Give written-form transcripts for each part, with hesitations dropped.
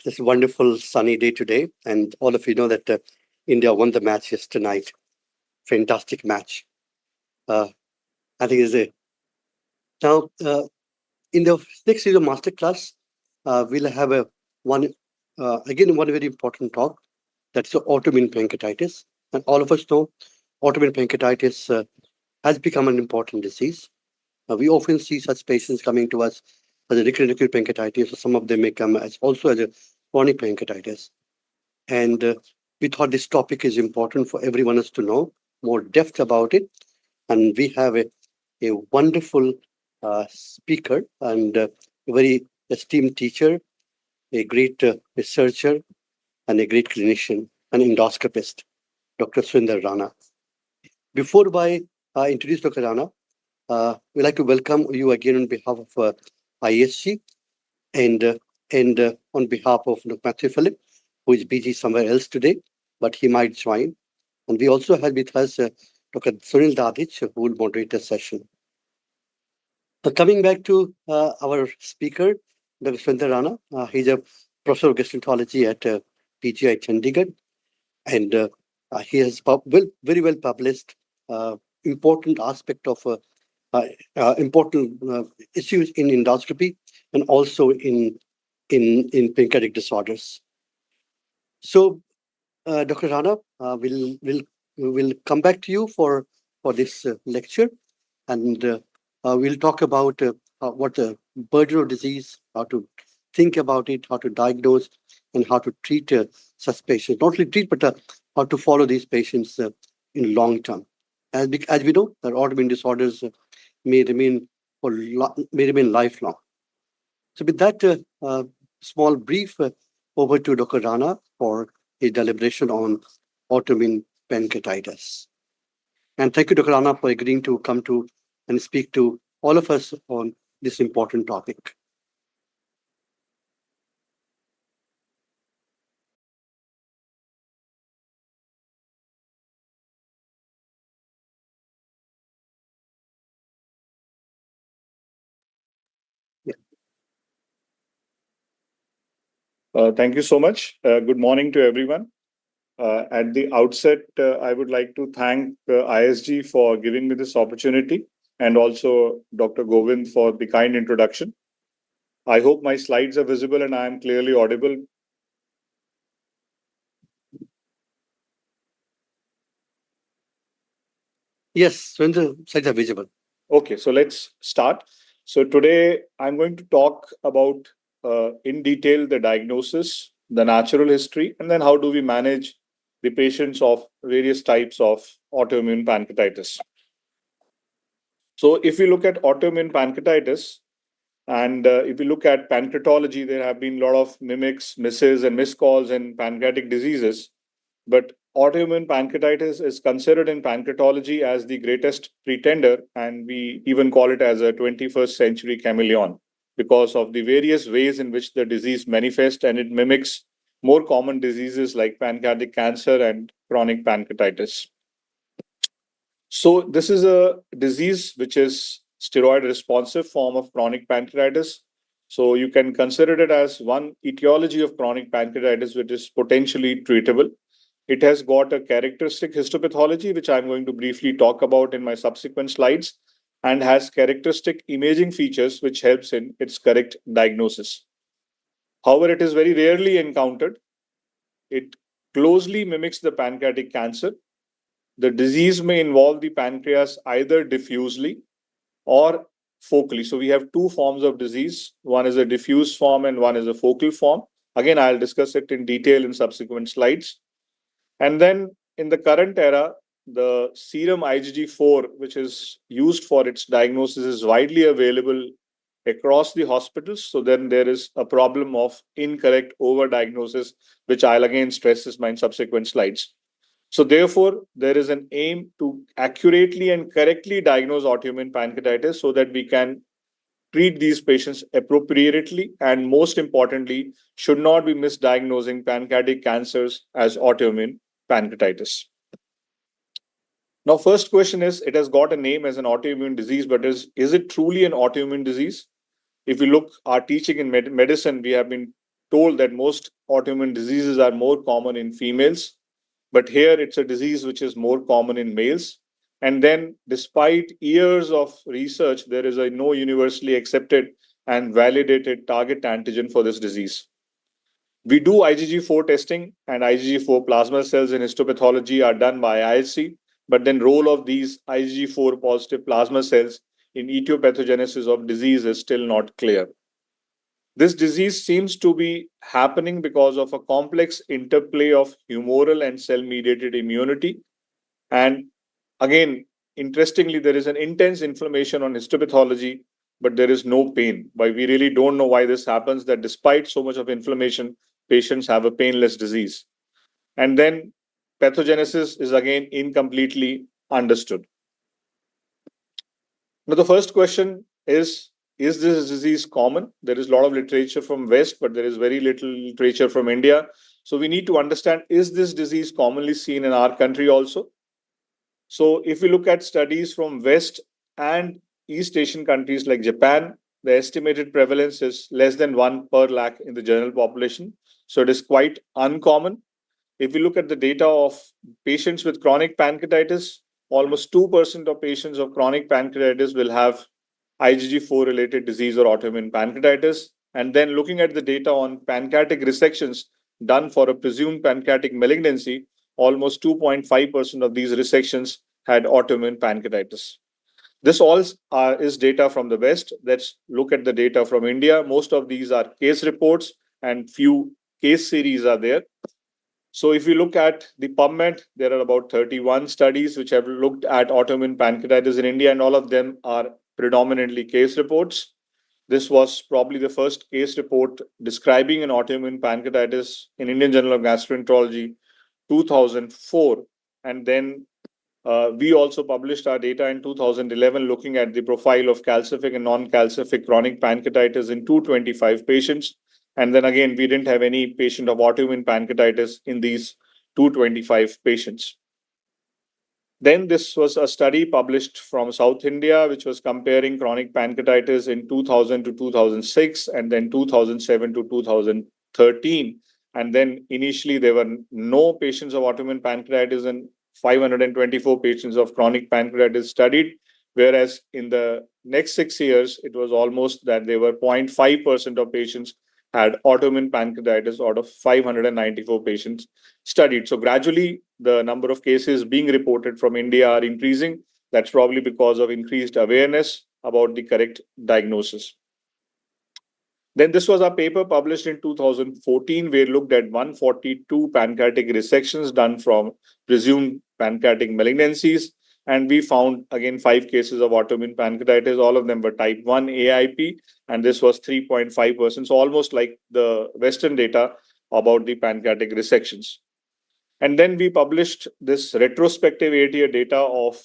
This wonderful sunny day today, and all of you know that India won the match yesterday night. Fantastic match. Uh, I think is a now in the next series of masterclass, we'll have a one again one very important talk. That's the autoimmune pancreatitis, and all of us know autoimmune pancreatitis has become an important disease. We often see such patients coming to us as a recurrent acute pancreatitis, or some of them may come as also as a chronic pancreatitis. And we thought this topic is important for everyone else to know more depth about it. And we have a wonderful speaker and a very esteemed teacher, a great researcher, and a great clinician, an endoscopist, Dr. Surinder Rana. Before I introduce Dr. Rana, we'd like to welcome you again on behalf of ISG and on behalf of Dr. Matthew Philip, who is busy somewhere else today, but he might join. And we also have with us Dr. Sunil Dadich, who will moderate the session. Coming back to our speaker, Dr. Surinder Rana, he's a professor of gastroenterology at PGI Chandigarh, and he has very well published important aspect of important issues in endoscopy and also in pancreatic disorders. So, Dr. Rana, we'll come back to you for this lecture, and we'll talk about what the burden of disease, how to think about it, how to diagnose, and how to treat such patients. Not only treat, but how to follow these patients in long term. As we know, that autoimmune disorders may remain lifelong. So, with that small brief, over to Dr. Rana for a deliberation on autoimmune pancreatitis. And thank you, Dr. Rana, for agreeing to come to and speak to all of us on this important topic. Yeah. Thank you so much. Good morning to everyone. At the outset, I would like to thank ISG for giving me this opportunity and also Dr. Govind for the kind introduction. I hope my slides are visible and I am clearly audible. Yes, when the slides are visible. Okay, so let's start. So today I'm going to talk about in detail the diagnosis, the natural history, and then how do we manage the patients of various types of autoimmune pancreatitis. So if we look at autoimmune pancreatitis, and if we look at pancreatology, there have been a lot of mimics, misses, and miscalls in pancreatic diseases. But autoimmune pancreatitis is considered in pancreatology as the greatest pretender, and we even call it as a 21st century chameleon because of the various ways in which the disease manifests, and it mimics more common diseases like pancreatic cancer and chronic pancreatitis. So this is a disease which is steroid responsive form of chronic pancreatitis. So you can consider it as one etiology of chronic pancreatitis which is potentially treatable. It has got a characteristic histopathology, which I'm going to briefly talk about in my subsequent slides, and has characteristic imaging features which helps in its correct diagnosis. However, it is very rarely encountered. It closely mimics the pancreatic cancer. The disease may involve the pancreas either diffusely or focally. So we have two forms of disease. One is a diffuse form and one is a focal form. Again, I'll discuss it in detail in subsequent slides. And then in the current era, the serum IgG4, which is used for its diagnosis, is widely available across the hospitals. So then there is a problem of incorrect overdiagnosis, which I'll again stress in subsequent slides. So therefore, there is an aim to accurately and correctly diagnose autoimmune pancreatitis so that we can treat these patients appropriately, and most importantly, should not be misdiagnosing pancreatic cancers as autoimmune pancreatitis. Now, first question is, it has got a name as an autoimmune disease, but is it truly an autoimmune disease? If we look our teaching in medicine, we have been told that most autoimmune diseases are more common in females, but here it's a disease which is more common in males. And then, despite years of research, there is a no universally accepted and validated target antigen for this disease. We do IgG4 testing, and IgG4 plasma cells in histopathology are done by IHC, but then role of these IgG4 positive plasma cells in etiopathogenesis of disease is still not clear. This disease seems to be happening because of a complex interplay of humoral and cell mediated immunity. And again, interestingly, there is an intense inflammation on histopathology, but there is no pain. But we really don't know why this happens, that despite so much of inflammation, patients have a painless disease. And then pathogenesis is again incompletely understood. Now, the first question is this disease common? There is a lot of literature from West, but there is very little literature from India. So we need to understand, is this disease commonly seen in our country also? So if we look at studies from West and East Asian countries like Japan, the estimated prevalence is less than 1 per lakh in the general population. So it is quite uncommon. If we look at the data of patients with chronic pancreatitis, almost 2% of patients of chronic pancreatitis will have IgG4 related disease or autoimmune pancreatitis. And then looking at the data on pancreatic resections done for a presumed pancreatic malignancy, almost 2.5% of these resections had autoimmune pancreatitis. This all is data from the West. Let's look at the data from India. Most of these are case reports and few case series are there. So if you look at the PubMed, there are about 31 studies which have looked at autoimmune pancreatitis in India, and all of them are predominantly case reports. This was probably the first case report describing an autoimmune pancreatitis in Indian Journal of Gastroenterology, 2004. And then we also published our data in 2011 looking at the profile of calcific and non-calcific chronic pancreatitis in 225 patients. And then again, we didn't have any patient of autoimmune pancreatitis in these 225 patients. Then this was a study published from South India, which was comparing chronic pancreatitis in 2000 to 2006 and then 2007 to 2013. And then initially there were no patients of autoimmune pancreatitis and 524 patients of chronic pancreatitis studied, whereas in the next 6 years, it was almost that there were 0.5% of patients had autoimmune pancreatitis out of 594 patients studied. So gradually, the number of cases being reported from India are increasing. That's probably because of increased awareness about the correct diagnosis. Then this was a paper published in 2014. We looked at 142 pancreatic resections done from presumed pancreatic malignancies. And we found, again, 5 cases of autoimmune pancreatitis. All of them were type 1 AIP, and this was 3.5%. So almost like the Western data about the pancreatic resections. And then we published this retrospective 8-year data of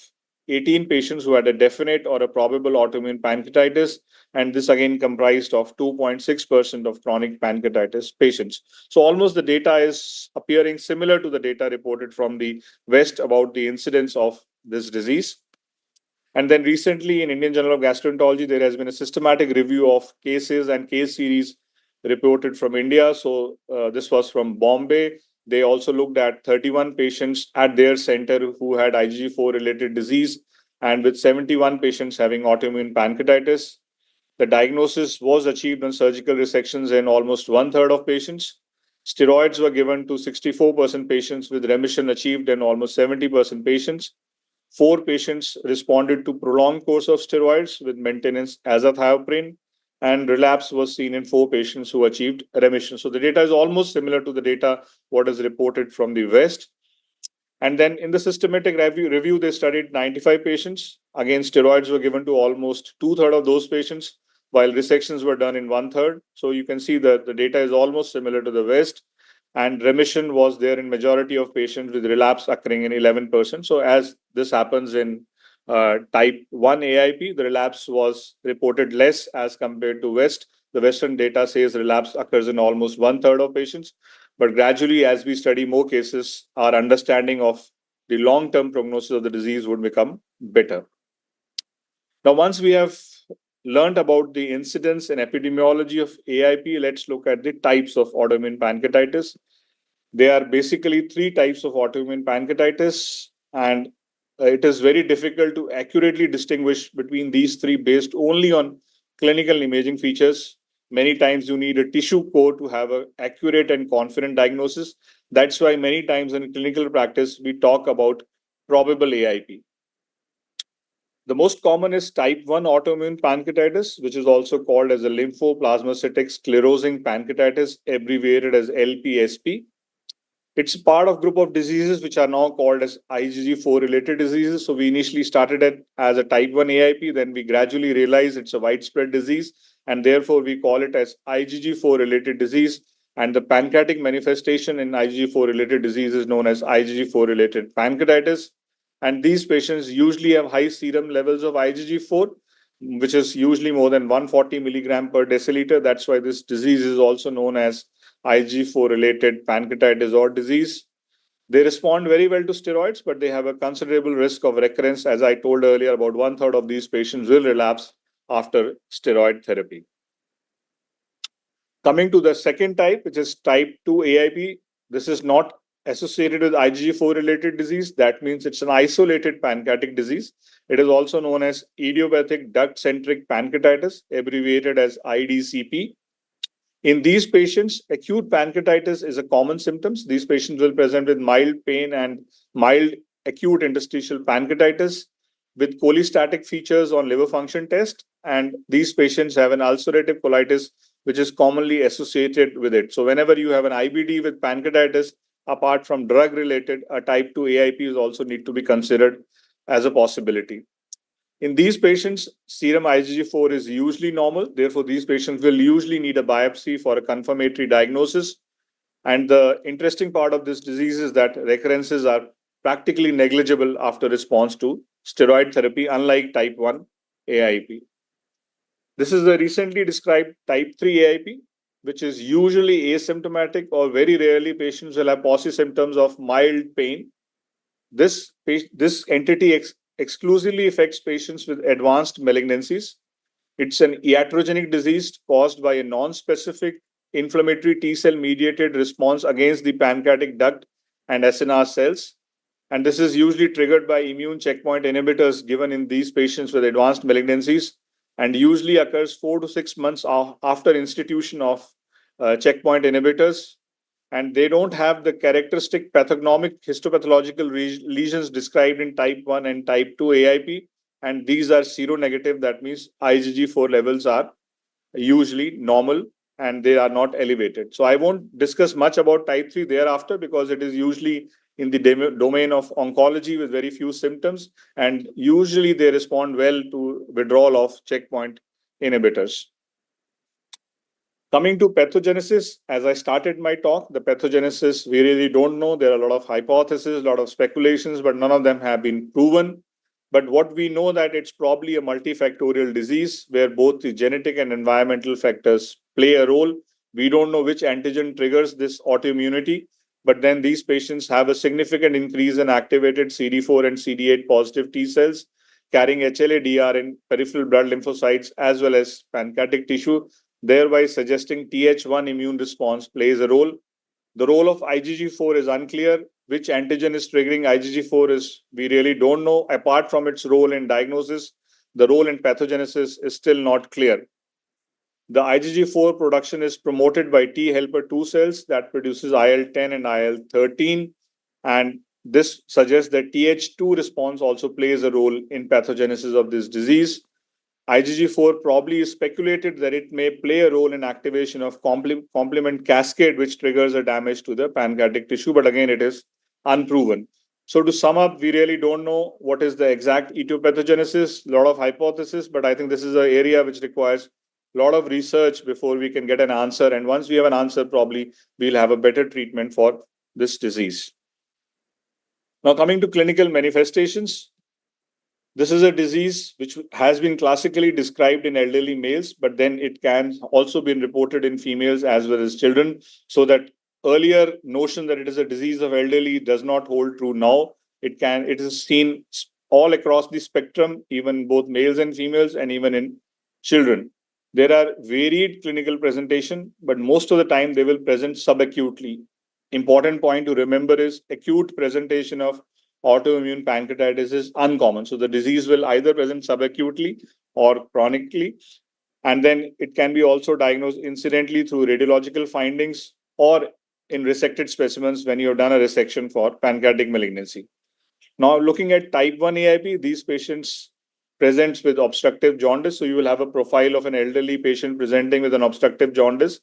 18 patients who had a definite or a probable autoimmune pancreatitis. And this again comprised of 2.6% of chronic pancreatitis patients. So almost the data is appearing similar to the data reported from the West about the incidence of this disease. And then recently in Indian Journal of Gastroenterology, there has been a systematic review of cases and case series reported from India. So this was from Bombay. They also looked at 31 patients at their center who had IgG4 related disease, and with 71 patients having autoimmune pancreatitis. The diagnosis was achieved on surgical resections in almost 1/3 of patients. Steroids were given to 64% patients, with remission achieved in almost 70% patients. 4 patients responded to prolonged course of steroids with maintenance azathioprine, and relapse was seen in 4 patients who achieved remission. So the data is almost similar to the data what is reported from the West. And then in the systematic review, they studied 95 patients. Again, steroids were given to almost 2/3 of those patients, while resections were done in 1/3. So you can see that the data is almost similar to the West. And remission was there in majority of patients, with relapse occurring in 11%. So as this happens in type 1 AIP, the relapse was reported less as compared to West. The Western data says relapse occurs in almost 1/3 of patients. But gradually, as we study more cases, our understanding of the long-term prognosis of the disease would become better. Now, once we have learned about the incidence and epidemiology of AIP, let's look at the types of autoimmune pancreatitis. There are basically three types of autoimmune pancreatitis, and it is very difficult to accurately distinguish between these three based only on clinical imaging features. Many times you need a tissue core to have an accurate and confident diagnosis. That's why many times in clinical practice we talk about probable AIP. The most common is type 1 autoimmune pancreatitis, which is also called as a lymphoplasmacytic sclerosing pancreatitis, abbreviated as LPSP. It's part of group of diseases which are now called as IgG4 related diseases. So we initially started it as a type 1 AIP, then we gradually realized it's a widespread disease, and therefore we call it as IgG4 related disease. And the pancreatic manifestation in IgG4 related disease is known as IgG4 related pancreatitis. And these patients usually have high serum levels of IgG4, which is usually more than 140 milligram per deciliter. That's why this disease is also known as IgG4 related pancreatitis or disease. They respond very well to steroids, but they have a considerable risk of recurrence. As I told earlier, about one third of these patients will relapse after steroid therapy. Coming to the second type, which is type 2 AIP, this is not associated with IgG4 related disease. That means it's an isolated pancreatic disease. It is also known as idiopathic duct centric pancreatitis, abbreviated as IDCP. In these patients, acute pancreatitis is a common symptom. These patients will present with mild pain and mild acute interstitial pancreatitis with cholestatic features on liver function test. And these patients have an ulcerative colitis, which is commonly associated with it. So whenever you have an IBD with pancreatitis, apart from drug related, a type 2 AIP is also need to be considered as a possibility. In these patients, serum IgG4 is usually normal. Therefore, these patients will usually need a biopsy for a confirmatory diagnosis. And the interesting part of this disease is that recurrences are practically negligible after response to steroid therapy, unlike type 1 AIP. This is the recently described type 3 AIP, which is usually asymptomatic, or very rarely patients will have POSI symptoms of mild pain. This entity exclusively affects patients with advanced malignancies. It's an iatrogenic disease caused by a non-specific inflammatory T cell mediated response against the pancreatic duct and SNR cells. And this is usually triggered by immune checkpoint inhibitors given in these patients with advanced malignancies, and usually occurs 4 to 6 months after institution of checkpoint inhibitors. And they don't have the characteristic pathognomic histopathological lesions described in type 1 and type 2 AIP. And these are seronegative. That means IgG4 levels are usually normal and they are not elevated. So I won't discuss much about type 3 thereafter, because it is usually in the domain of oncology with very few symptoms. And usually they respond well to withdrawal of checkpoint inhibitors. Coming to pathogenesis, as I started my talk, the pathogenesis we really don't know. There are a lot of hypotheses, a lot of speculations, but none of them have been proven. But what we know that it's probably a multifactorial disease where both the genetic and environmental factors play a role. We don't know which antigen triggers this autoimmunity, but then these patients have a significant increase in activated CD4 and CD8 positive T cells carrying HLA-DR in peripheral blood lymphocytes as well as pancreatic tissue, thereby suggesting Th1 immune response plays a role. The role of IgG4 is unclear. Which antigen is triggering IgG4 is we really don't know. Apart from its role in diagnosis, the role in pathogenesis is still not clear. The IgG4 production is promoted by T helper 2 cells that produces IL-10 and IL-13. And this suggests that Th2 response also plays a role in pathogenesis of this disease. IgG4 probably is speculated that it may play a role in activation of complement cascade, which triggers a damage to the pancreatic tissue. But again, it is unproven. So to sum up, we really don't know what is the exact etiopathogenesis, a lot of hypotheses, but I think this is an area which requires a lot of research before we can get an answer. And once we have an answer, probably we'll have a better treatment for this disease. Now, coming to clinical manifestations, this is a disease which has been classically described in elderly males, but then it can also be reported in females as well as children. So that earlier notion that it is a disease of elderly does not hold true now. It is seen all across the spectrum, even both males and females, and even in children, there are varied clinical presentation, but most of the time they will present subacutely. Important point to remember is acute presentation of autoimmune pancreatitis is uncommon. So the disease will either present subacutely or chronically, and then it can be also diagnosed incidentally through radiological findings or in resected specimens when you have done a resection for pancreatic malignancy. Now, looking at type 1 AIP, these patients presents with obstructive jaundice. So you will have a profile of an elderly patient presenting with an obstructive jaundice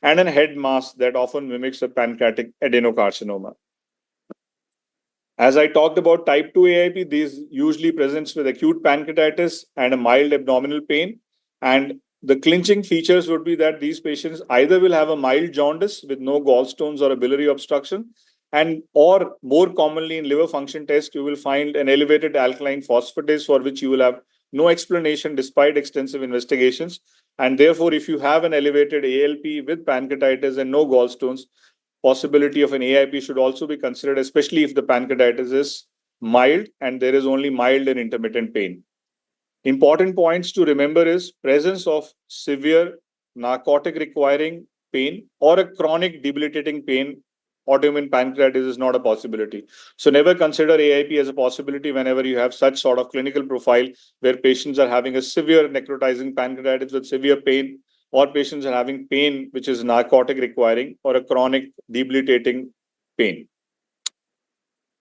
and a head mass that often mimics a pancreatic adenocarcinoma. As I talked about type 2 AIP, these usually presents with acute pancreatitis and a mild abdominal pain. And the clinching features would be that these patients either will have a mild jaundice with no gallstones or a biliary obstruction, and or more commonly in liver function test, you will find an elevated alkaline phosphatase for which you will have no explanation despite extensive investigations. And therefore, if you have an elevated ALP with pancreatitis and no gallstones, possibility of an AIP should also be considered, especially if the pancreatitis is mild and there is only mild and intermittent pain. Important points to remember is presence of severe narcotic requiring pain or a chronic debilitating pain. Autoimmune pancreatitis is not a possibility. So never consider AIP as a possibility whenever you have such sort of clinical profile where patients are having a severe necrotizing pancreatitis with severe pain, or patients are having pain which is narcotic requiring or a chronic debilitating pain.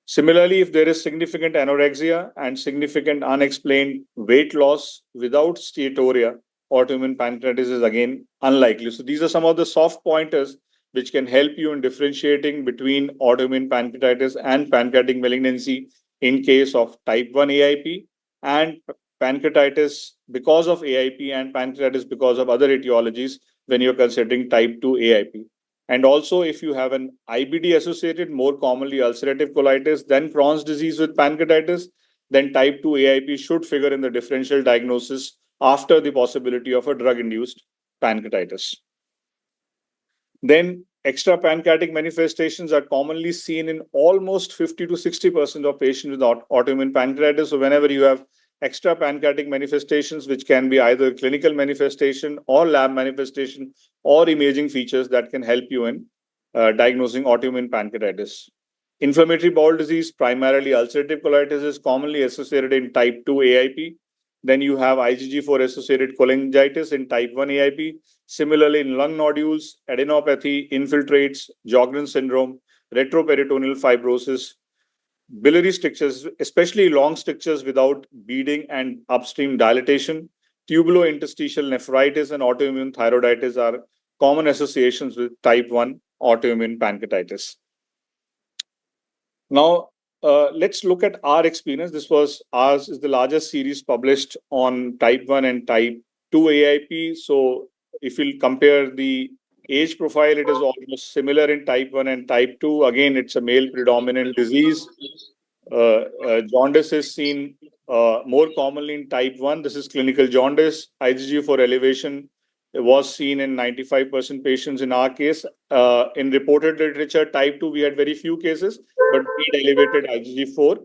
Similarly, if there is significant anorexia and significant unexplained weight loss without steatorrhea, autoimmune pancreatitis is again unlikely. So these are some of the soft pointers which can help you in differentiating between autoimmune pancreatitis and pancreatic malignancy in case of type 1 AIP, and pancreatitis because of AIP, and pancreatitis because of other etiologies when you're considering type 2 AIP. And also, if you have an IBD associated, more commonly ulcerative colitis, then Crohn's disease with pancreatitis, then type 2 AIP should figure in the differential diagnosis after the possibility of a drug-induced pancreatitis. Then extra pancreatic manifestations are commonly seen in almost 50 to 60% of patients with autoimmune pancreatitis. So whenever you have extra pancreatic manifestations, which can be either clinical manifestation or lab manifestation or imaging features that can help you in diagnosing autoimmune pancreatitis. Inflammatory bowel disease, primarily ulcerative colitis, is commonly associated in type 2 AIP. Then you have IgG4 associated cholangitis in type 1 AIP. Similarly, in lung nodules, adenopathy, infiltrates, Sjogren's syndrome, retroperitoneal fibrosis, biliary strictures, especially long strictures without beading and upstream dilatation, tubulointerstitial nephritis, and autoimmune thyroiditis are common associations with type 1 autoimmune pancreatitis. Now, let's look at our experience. Ours is the largest series published on type 1 and type 2 AIP. So if you compare the age profile, it is almost similar in type 1 and type 2. Again, it's a male predominant disease. Jaundice is seen more commonly in type 1. This is clinical jaundice. IgG4 elevation was seen in 95% patients in our case. In reported literature, type 2, we had very few cases, but we had elevated IgG4.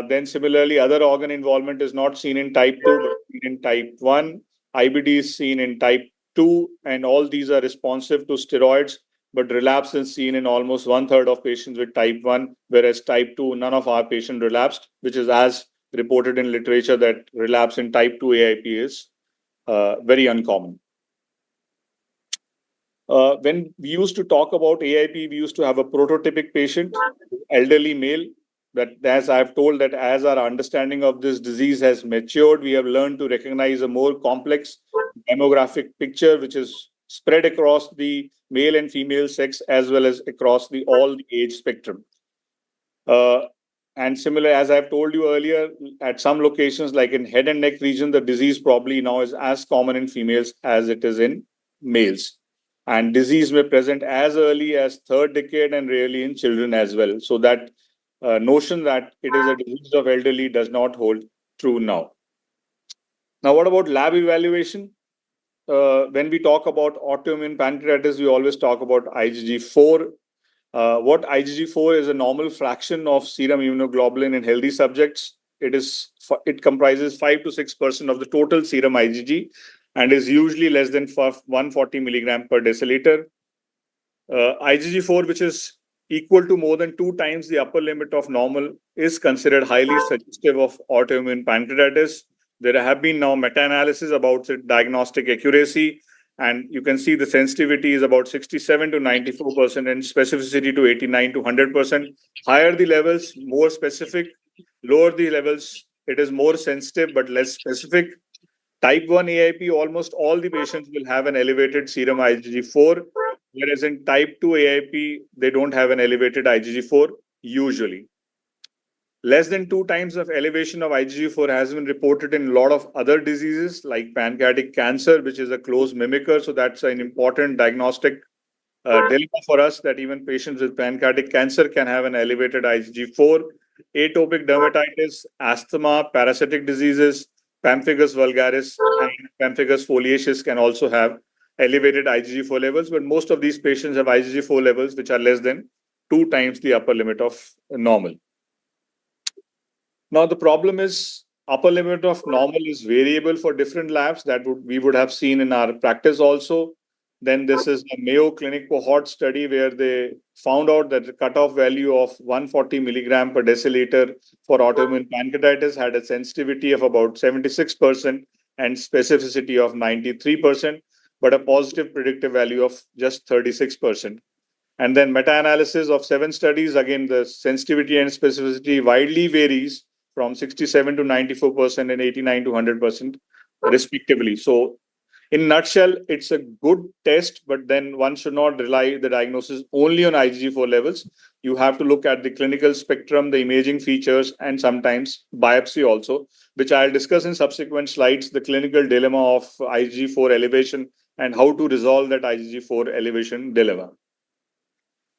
Then similarly, other organ involvement is not seen in type 2, but seen in type 1. IBD is seen in type 2, and all these are responsive to steroids, but relapse is seen in almost 1/3 of patients with type 1, whereas type 2, none of our patients relapsed, which is as reported in literature that relapse in type 2 AIP is very uncommon. When we used to talk about AIP, we used to have a prototypic patient, elderly male, that as I've told that as our understanding of this disease has matured, we have learned to recognize a more complex demographic picture, which is spread across the male and female sex as well as across all the age spectrum. And similar, as I've told you earlier, at some locations like in head and neck region, the disease probably now is as common in females as it is in males. And disease may present as early as third decade and rarely in children as well. So that notion that it is a disease of elderly does not hold true now. Now, what about lab evaluation? When we talk about autoimmune pancreatitis, we always talk about IgG4. What IgG4 is a normal fraction of serum immunoglobulin in healthy subjects. it comprises 5 to 6% of the total serum IgG and is usually less than 140 milligram per deciliter. IgG4, which is equal to more than 2 times the upper limit of normal, is considered highly suggestive of autoimmune pancreatitis. There have been now meta-analysis about the diagnostic accuracy, and you can see the sensitivity is about 67 to 94% and specificity to 89 to 100%. Higher the levels, more specific. Lower the levels, it is more sensitive but less specific. Type 1 AIP, almost all the patients will have an elevated serum IgG4, whereas in type 2 AIP, they don't have an elevated IgG4 usually. Less than 2 times of elevation of IgG4 has been reported in a lot of other diseases like pancreatic cancer, which is a close mimicker. So that's an important diagnostic dilemma for us, that even patients with pancreatic cancer can have an elevated IgG4. Atopic dermatitis, asthma, parasitic diseases, pemphigus vulgaris, and pemphigus foliaceus can also have elevated IgG4 levels, but most of these patients have IgG4 levels which are less than 2 times the upper limit of normal. Now, the problem is upper limit of normal is variable for different labs. We would have seen in our practice also. Then this is a Mayo Clinic cohort study where they found out that the cutoff value of 140 milligram per deciliter for autoimmune pancreatitis had a sensitivity of about 76% and specificity of 93%, but a positive predictive value of just 36%. And then meta-analysis of 7 studies, again, the sensitivity and specificity widely varies from 67 to 94% and 89 to 100% respectively. So in nutshell, it's a good test, but then one should not rely the diagnosis only on IgG4 levels. You have to look at the clinical spectrum, the imaging features, and sometimes biopsy also, which I'll discuss in subsequent slides, the clinical dilemma of IgG4 elevation and how to resolve that IgG4 elevation dilemma.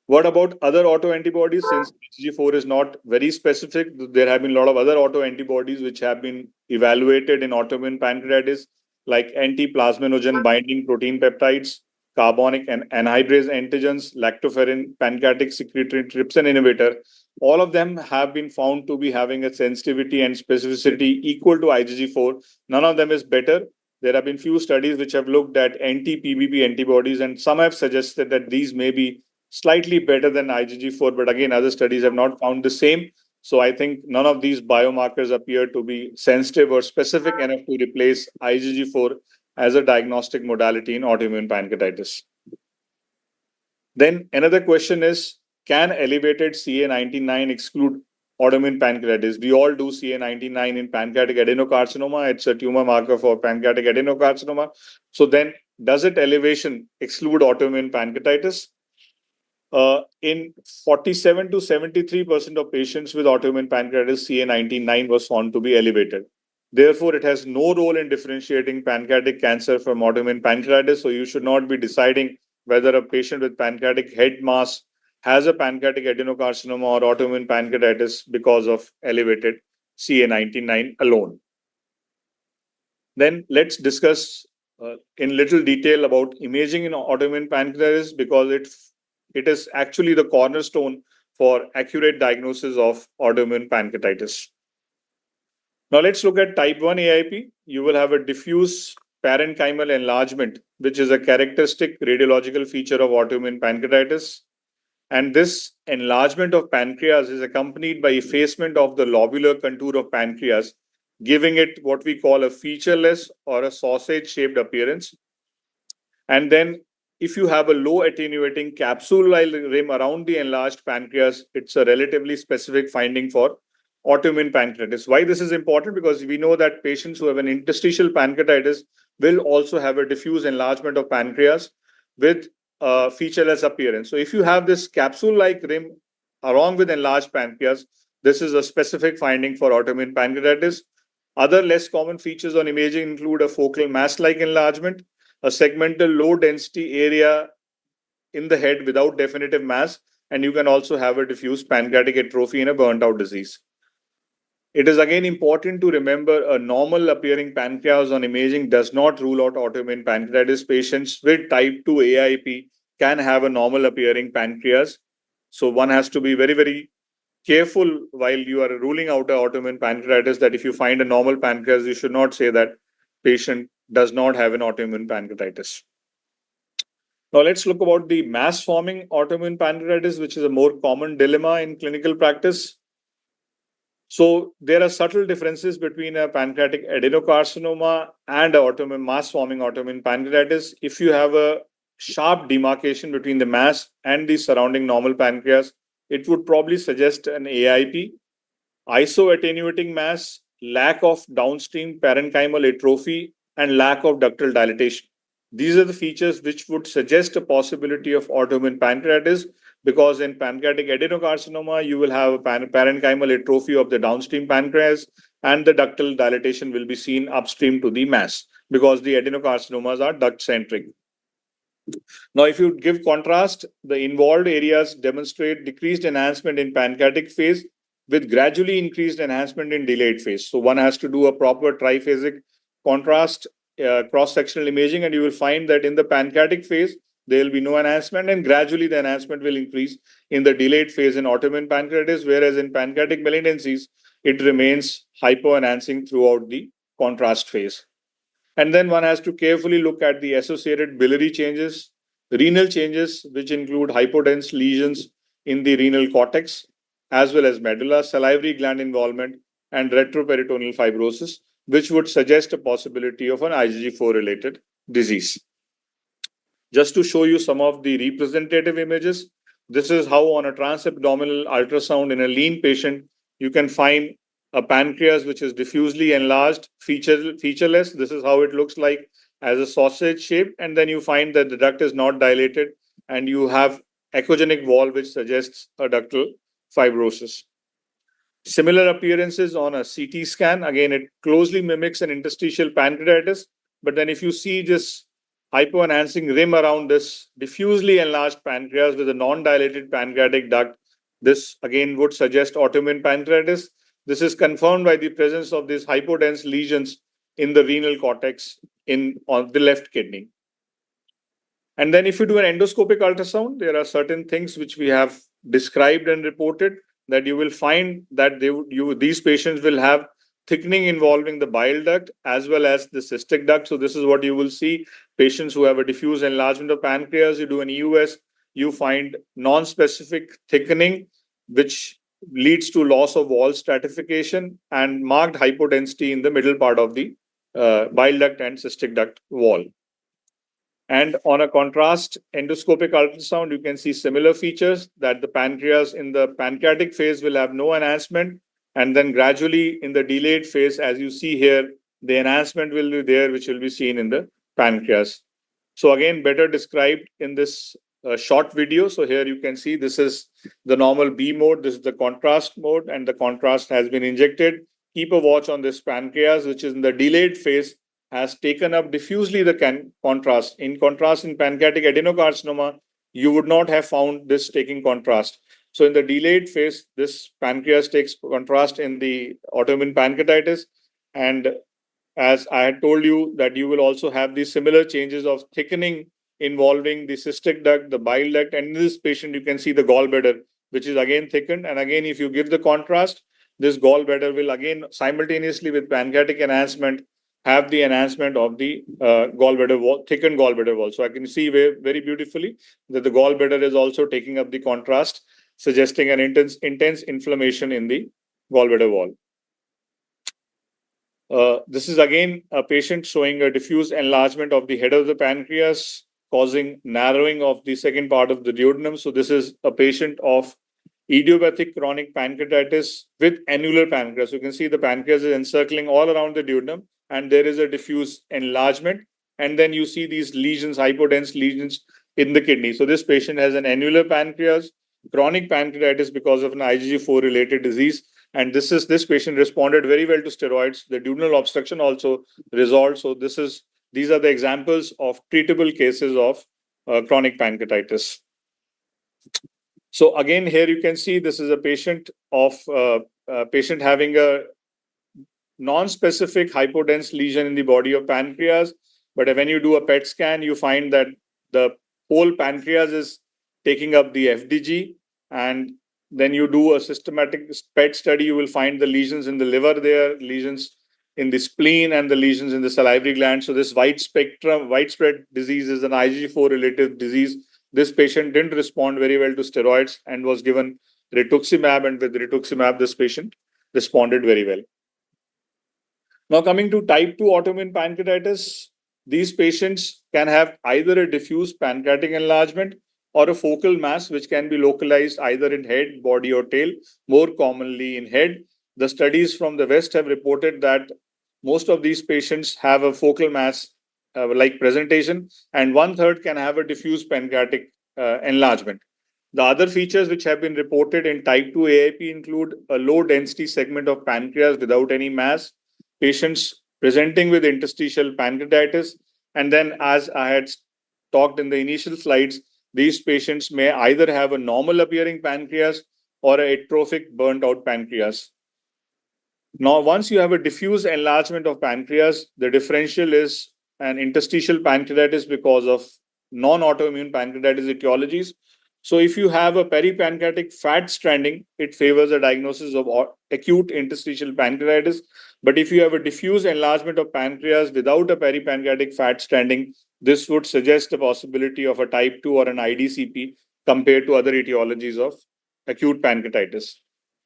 What about other autoantibodies? Since IgG4 is not very specific, there have been a lot of other autoantibodies which have been evaluated in autoimmune pancreatitis, like anti-plasminogen binding protein peptides, carbonic and anhydrase antigens, lactoferrin, pancreatic secretory trypsin inhibitor. All of them have been found to be having a sensitivity and specificity equal to IgG4. None of them is better. There have been few studies which have looked at anti-PBP antibodies, and some have suggested that these may be slightly better than IgG4, but again, other studies have not found the same. So I think none of these biomarkers appear to be sensitive or specific enough to replace IgG4 as a diagnostic modality in autoimmune pancreatitis. Then another question is, can elevated CA19-9 exclude autoimmune pancreatitis? We all do CA19-9 in pancreatic adenocarcinoma. It's a tumor marker for pancreatic adenocarcinoma. So then, does it elevation exclude autoimmune pancreatitis? In 47 to 73% of patients with autoimmune pancreatitis, CA19-9 was found to be elevated. Therefore, it has no role in differentiating pancreatic cancer from autoimmune pancreatitis. So you should not be deciding whether a patient with pancreatic head mass has a pancreatic adenocarcinoma or autoimmune pancreatitis because of elevated CA19-9 alone. Then let's discuss in little detail about imaging in autoimmune pancreatitis, because it is actually the cornerstone for accurate diagnosis of autoimmune pancreatitis. Now let's look at type 1 AIP. You will have a diffuse parenchymal enlargement, which is a characteristic radiological feature of autoimmune pancreatitis. And this enlargement of pancreas is accompanied by effacement of the lobular contour of pancreas, giving it what we call a featureless or a sausage-shaped appearance. And then if you have a low attenuating capsule-like rim around the enlarged pancreas, it's a relatively specific finding for autoimmune pancreatitis. Why this is important? Because we know that patients who have an interstitial pancreatitis will also have a diffuse enlargement of pancreas with featureless appearance. So if you have this capsule-like rim along with enlarged pancreas, this is a specific finding for autoimmune pancreatitis. Other less common features on imaging include a focal mass-like enlargement, a segmental low-density area in the head without definitive mass, and you can also have a diffuse pancreatic atrophy in a burnt-out disease. It is again important to remember a normal appearing pancreas on imaging does not rule out autoimmune pancreatitis. Patients with type 2 AIP can have a normal appearing pancreas. So one has to be very, very careful while you are ruling out an autoimmune pancreatitis, that if you find a normal pancreas, you should not say that patient does not have an autoimmune pancreatitis. Now let's look about the mass forming autoimmune pancreatitis, which is a more common dilemma in clinical practice. So there are subtle differences between a pancreatic adenocarcinoma and autoimmune mass forming autoimmune pancreatitis. If you have a sharp demarcation between the mass and the surrounding normal pancreas, it would probably suggest an AIP. Isoattenuating mass, lack of downstream parenchymal atrophy, and lack of ductal dilatation. These are the features which would suggest a possibility of autoimmune pancreatitis, because in pancreatic adenocarcinoma, you will have a parenchymal atrophy of the downstream pancreas, and the ductal dilatation will be seen upstream to the mass, because the adenocarcinomas are duct centric. Now, if you give contrast, the involved areas demonstrate decreased enhancement in pancreatic phase with gradually increased enhancement in delayed phase. So one has to do a proper triphasic contrast cross-sectional imaging, and you will find that in the pancreatic phase, there will be no enhancement, and gradually the enhancement will increase in the delayed phase in autoimmune pancreatitis, whereas in pancreatic malignancies, it remains hypoenhancing throughout the contrast phase. And then one has to carefully look at the associated biliary changes, renal changes, which include hypodense lesions in the renal cortex, as well as medulla, salivary gland involvement, and retroperitoneal fibrosis, which would suggest a possibility of an IgG4 related disease. Just to show you some of the representative images, this is how on a transabdominal ultrasound in a lean patient, you can find a pancreas which is diffusely enlarged, featureless. This is how it looks like as a sausage shape. And then you find that the duct is not dilated, and you have echogenic wall, which suggests a ductal fibrosis. Similar appearances on a CT scan. Again, it closely mimics an interstitial pancreatitis. But then if you see this hypoenhancing rim around this diffusely enlarged pancreas with a non-dilated pancreatic duct, this again would suggest autoimmune pancreatitis. This is confirmed by the presence of these hypodense lesions in the renal cortex on the left kidney. And then if you do an endoscopic ultrasound, there are certain things which we have described and reported, that you will find that these patients will have thickening involving the bile duct as well as the cystic duct. So this is what you will see. Patients who have a diffuse enlargement of pancreas, you do an EUS, you find non-specific thickening, which leads to loss of wall stratification and marked hypodensity in the middle part of the bile duct and cystic duct wall. And on a contrast endoscopic ultrasound, you can see similar features, that the pancreas in the pancreatic phase will have no enhancement. And then gradually in the delayed phase, as you see here, the enhancement will be there, which will be seen in the pancreas. So again, better described in this short video. So here you can see this is the normal B mode, this is the contrast mode, and the contrast has been injected. Keep a watch on this pancreas, which is in the delayed phase, has taken up diffusely the contrast. In contrast, in pancreatic adenocarcinoma, you would not have found this taking contrast. So in the delayed phase, this pancreas takes contrast in the autoimmune pancreatitis. And as I had told you, that you will also have these similar changes of thickening involving the cystic duct, the bile duct, and in this patient, you can see the gallbladder, which is again thickened. And again, if you give the contrast, this gallbladder will again simultaneously with pancreatic enhancement have the enhancement of the gallbladder wall, thickened gallbladder wall. So I can see very beautifully that the gallbladder is also taking up the contrast, suggesting an intense inflammation in the gallbladder wall. This is again a patient showing a diffuse enlargement of the head of the pancreas, causing narrowing of the second part of the duodenum. So this is a patient of idiopathic chronic pancreatitis with annular pancreas. You can see the pancreas is encircling all around the duodenum, and there is a diffuse enlargement. And then you see these lesions, hypodense lesions in the kidney. So this patient has an annular pancreas, chronic pancreatitis because of an IgG4 related disease. And this patient responded very well to steroids. The duodenal obstruction also resolved. So these are the examples of treatable cases of chronic pancreatitis. So again, here you can see this is a patient having a non-specific hypodense lesion in the body of pancreas. But when you do a PET scan, you find that the whole pancreas is taking up the FDG, and then you do a systematic PET study, you will find the lesions in the liver there, lesions in the spleen, and the lesions in the salivary gland. So this widespread disease is an IgG4 related disease. This patient didn't respond very well to steroids and was given rituximab, and with rituximab, this patient responded very well. Now, coming to type 2 autoimmune pancreatitis, these patients can have either a diffuse pancreatic enlargement or a focal mass, which can be localized either in head, body, or tail, more commonly in head. The studies from the West have reported that most of these patients have a focal mass like presentation, and one third can have a diffuse pancreatic enlargement. The other features which have been reported in type 2 AIP include a low density segment of pancreas without any mass, patients presenting with interstitial pancreatitis, and then, as I had talked in the initial slides, these patients may either have a normal appearing pancreas or an atrophic burnt out pancreas. Now, once you have a diffuse enlargement of pancreas, the differential is an interstitial pancreatitis because of non-autoimmune pancreatitis etiologies. So if you have a peripancreatic fat stranding, it favors a diagnosis of acute interstitial pancreatitis. But if you have a diffuse enlargement of pancreas without a peripancreatic fat stranding, this would suggest the possibility of a type 2 or an IDCP compared to other etiologies of acute pancreatitis.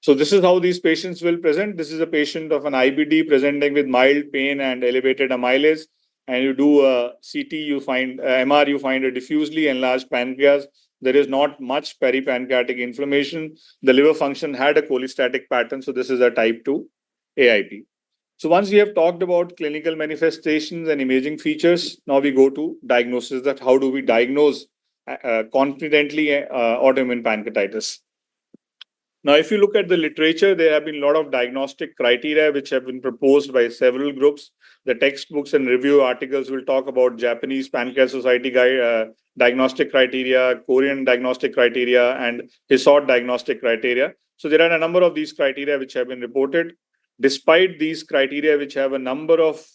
So this is how these patients will present. This is a patient of an IBD presenting with mild pain and elevated amylase. And you do a CT, you find MR, you find a diffusely enlarged pancreas. There is not much peripancreatic inflammation. The liver function had a cholestatic pattern. So this is a type 2 AIP. So once we have talked about clinical manifestations and imaging features, now we go to diagnosis. That how do we diagnose confidently autoimmune pancreatitis? Now, if you look at the literature, there have been a lot of diagnostic criteria which have been proposed by several groups. The textbooks and review articles will talk about Japanese Pancreas Society diagnostic criteria, Korean diagnostic criteria, and HISOT diagnostic criteria. So there are a number of these criteria which have been reported. Despite these criteria, which have a number of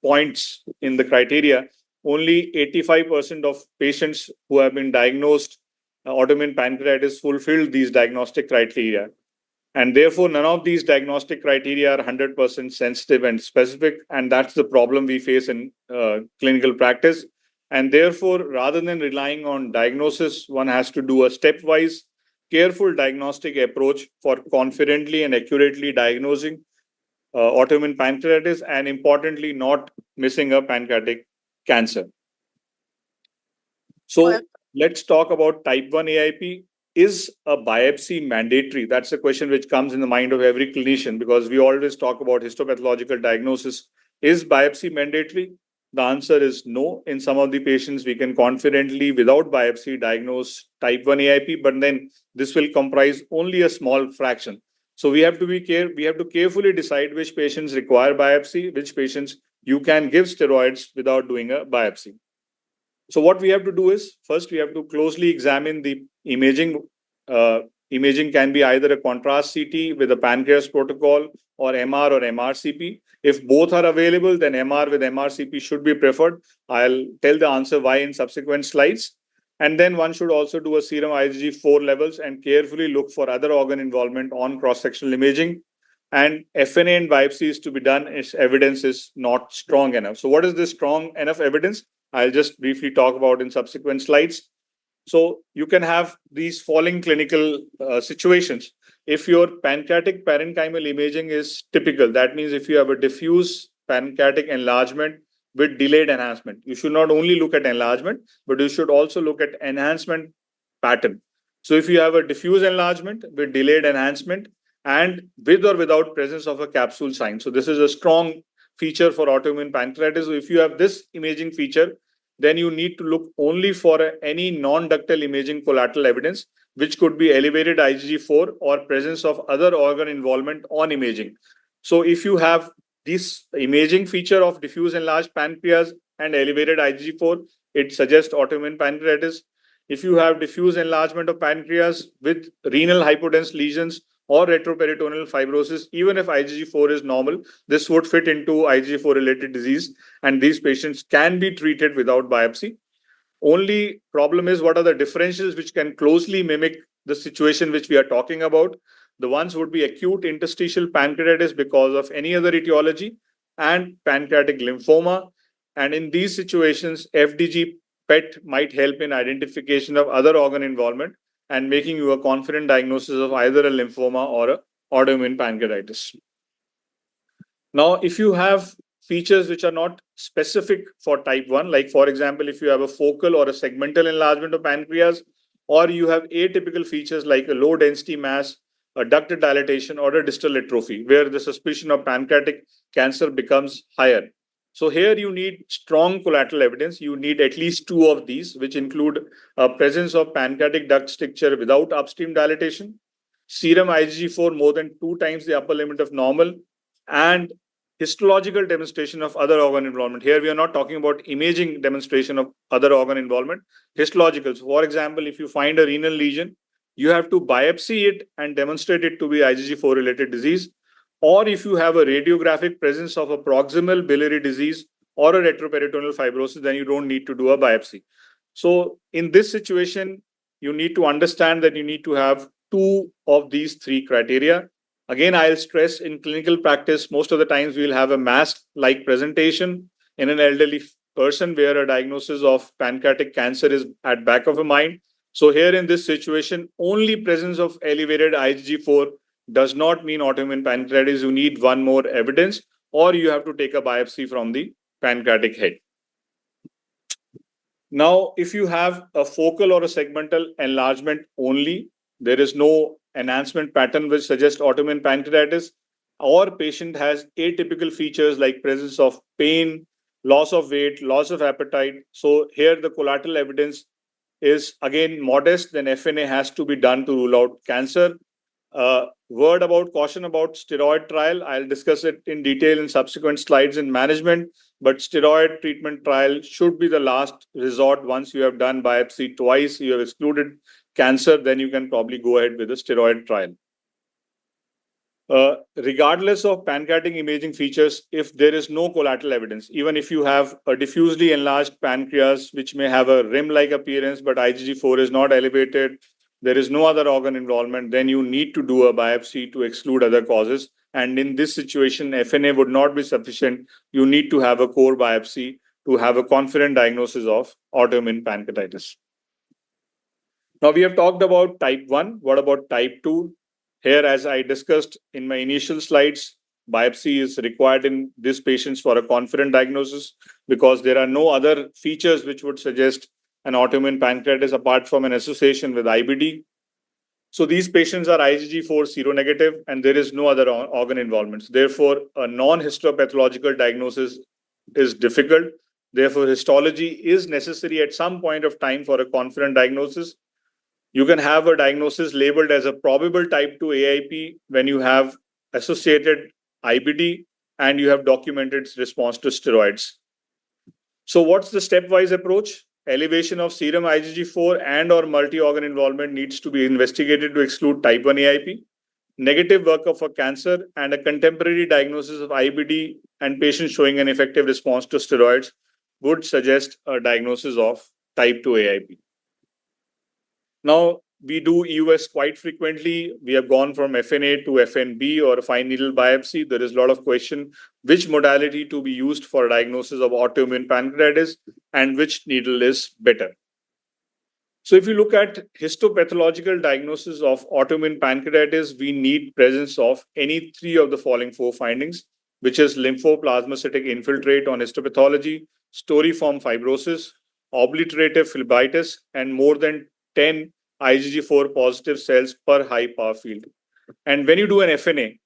points in the criteria, only 85% of patients who have been diagnosed autoimmune pancreatitis fulfilled these diagnostic criteria. And therefore, none of these diagnostic criteria are 100% sensitive and specific. And that's the problem we face in clinical practice. And therefore, rather than relying on diagnosis, one has to do a stepwise, careful diagnostic approach for confidently and accurately diagnosing autoimmune pancreatitis, and importantly, not missing a pancreatic cancer. So let's talk about type 1 AIP. Is a biopsy mandatory? That's a question which comes in the mind of every clinician, because we always talk about histopathological diagnosis. Is biopsy mandatory? The answer is no. In some of the patients, we can confidently, without biopsy, diagnose type 1 AIP, but then this will comprise only a small fraction. So we have to carefully decide which patients require biopsy, which patients you can give steroids without doing a biopsy. So what we have to do is, first we have to closely examine the imaging. Imaging can be either a contrast CT with a pancreas protocol, or MR or MRCP. If both are available, then MR with MRCP should be preferred. I'll tell the answer why in subsequent slides. And then one should also do a serum IgG4 levels and carefully look for other organ involvement on cross-sectional imaging. And FNA and biopsy is to be done if evidence is not strong enough. So what is this strong enough evidence? I'll just briefly talk about in subsequent slides. So you can have these following clinical situations. If your pancreatic parenchymal imaging is typical, that means if you have a diffuse pancreatic enlargement with delayed enhancement, you should not only look at enlargement, but you should also look at enhancement pattern. So if you have a diffuse enlargement with delayed enhancement and with or without presence of a capsule sign, so this is a strong feature for autoimmune pancreatitis. So if you have this imaging feature, then you need to look only for any non-ductal imaging collateral evidence, which could be elevated IgG4 or presence of other organ involvement on imaging. So if you have this imaging feature of diffuse enlarged pancreas and elevated IgG4, it suggests autoimmune pancreatitis. If you have diffuse enlargement of pancreas with renal hypodense lesions or retroperitoneal fibrosis, even if IgG4 is normal, this would fit into IgG4 related disease, and these patients can be treated without biopsy. Only problem is what are the differentials which can closely mimic the situation which we are talking about. The ones would be acute interstitial pancreatitis because of any other etiology and pancreatic lymphoma. And in these situations, FDG PET might help in identification of other organ involvement and making you a confident diagnosis of either a lymphoma or a autoimmune pancreatitis. Now, if you have features which are not specific for type 1, like for example, if you have a focal or a segmental enlargement of pancreas, or you have atypical features like a low density mass, a ductal dilatation, or a distal atrophy, where the suspicion of pancreatic cancer becomes higher. So here you need strong collateral evidence. You need at least two of these, which include a presence of pancreatic duct stricture without upstream dilatation, serum IgG4 more than 2 times the upper limit of normal, and histological demonstration of other organ involvement. Here we are not talking about imaging demonstration of other organ involvement, histological. So for example, if you find a renal lesion, you have to biopsy it and demonstrate it to be IgG4 related disease. Or if you have a radiographic presence of a proximal biliary disease or a retroperitoneal fibrosis, then you don't need to do a biopsy. So in this situation, you need to understand that you need to have two of these three criteria. Again, I'll stress in clinical practice, most of the times we'll have a mass-like presentation in an elderly person where a diagnosis of pancreatic cancer is at back of the mind. So here in this situation, only presence of elevated IgG4 does not mean autoimmune pancreatitis. You need one more evidence, or you have to take a biopsy from the pancreatic head. Now, if you have a focal or a segmental enlargement only, there is no enhancement pattern which suggests autoimmune pancreatitis, or patient has atypical features like presence of pain, loss of weight, loss of appetite. So here the collateral evidence is again modest, then FNA has to be done to rule out cancer. Word about caution about steroid trial. I'll discuss it in detail in subsequent slides in management, but steroid treatment trial should be the last resort. Once you have done biopsy twice, you have excluded cancer, then you can probably go ahead with a steroid trial. Regardless of pancreatic imaging features, if there is no collateral evidence, even if you have a diffusely enlarged pancreas, which may have a rim-like appearance, but IgG4 is not elevated, there is no other organ involvement, then you need to do a biopsy to exclude other causes. And in this situation, FNA would not be sufficient. You need to have a core biopsy to have a confident diagnosis of autoimmune pancreatitis. Now, we have talked about type 1. What about type 2? Here, as I discussed in my initial slides, biopsy is required in these patients for a confident diagnosis because there are no other features which would suggest an autoimmune pancreatitis apart from an association with IBD. So these patients are IgG4 seronegative and there is no other organ involvement. Therefore, a non-histopathological diagnosis is difficult. Therefore, histology is necessary at some point of time for a confident diagnosis. You can have a diagnosis labeled as a probable type 2 AIP when you have associated IBD and you have documented response to steroids. So what's the stepwise approach? Elevation of serum IgG4 and or multi-organ involvement needs to be investigated to exclude type 1 AIP. Negative workup for cancer and a contemporary diagnosis of IBD and patients showing an effective response to steroids would suggest a diagnosis of type 2 AIP. Now, we do EUS quite frequently. We have gone from FNA to FNB or fine needle biopsy. There is a lot of question which modality to be used for diagnosis of autoimmune pancreatitis and which needle is better. So if you look at histopathological diagnosis of autoimmune pancreatitis, we need presence of any three of the following four findings, which is lymphoplasmacytic infiltrate on histopathology, storiform fibrosis, obliterative phlebitis, and more than 10 IgG4 positive cells per high power field. And when you do an FNA,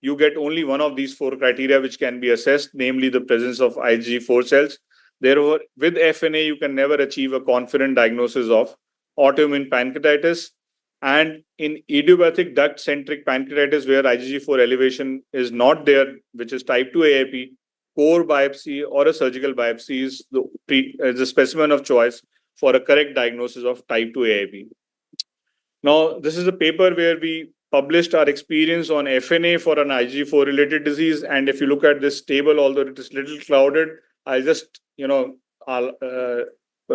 you get only one of these four criteria which can be assessed, namely the presence of IgG4 cells. Therefore, with FNA, you can never achieve a confident diagnosis of autoimmune pancreatitis. And in idiopathic duct-centric pancreatitis, where IgG4 elevation is not there, which is type 2 AIP, core biopsy or a surgical biopsy is the specimen of choice for a correct diagnosis of type 2 AIP. Now, this is a paper where we published our experience on FNA for an IgG4 related disease. And if you look at this table, although it is little clouded, I'll just,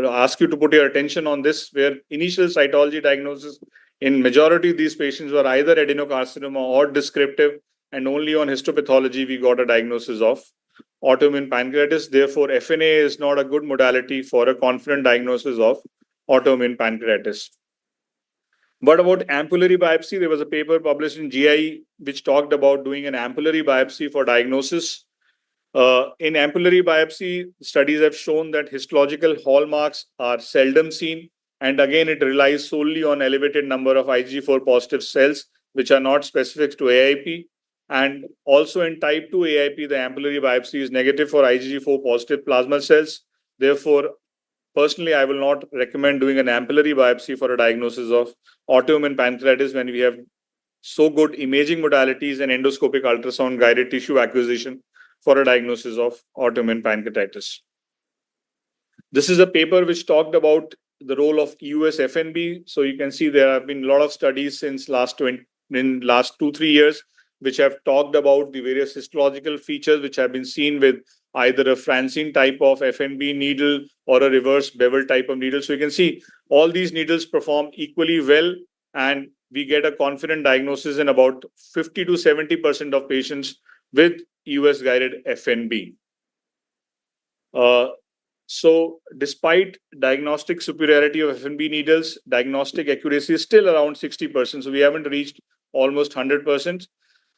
ask you to put your attention on this, where initial cytology diagnosis in majority of these patients were either adenocarcinoma or descriptive, and only on histopathology we got a diagnosis of autoimmune pancreatitis. Therefore, FNA is not a good modality for a confident diagnosis of autoimmune pancreatitis. What about ampullary biopsy? There was a paper published in GI which talked about doing an ampullary biopsy for diagnosis. In ampullary biopsy, studies have shown that histological hallmarks are seldom seen. And again, it relies solely on elevated number of IgG4 positive cells, which are not specific to AIP. And also in type 2 AIP, the ampullary biopsy is negative for IgG4 positive plasma cells. Therefore, personally, I will not recommend doing an ampullary biopsy for a diagnosis of autoimmune pancreatitis when we have so good imaging modalities and endoscopic ultrasound guided tissue acquisition for a diagnosis of autoimmune pancreatitis. This is a paper which talked about the role of EUS FNB. So you can see there have been a lot of studies since last 2-3 years which have talked about the various histological features which have been seen with either a Francine type of FNB needle or a reverse bevel type of needle. So you can see all these needles perform equally well, and we get a confident diagnosis in about 50 to 70% of patients with EUS guided FNB. So despite diagnostic superiority of FNB needles, diagnostic accuracy is still around 60%. So we haven't reached almost 100%.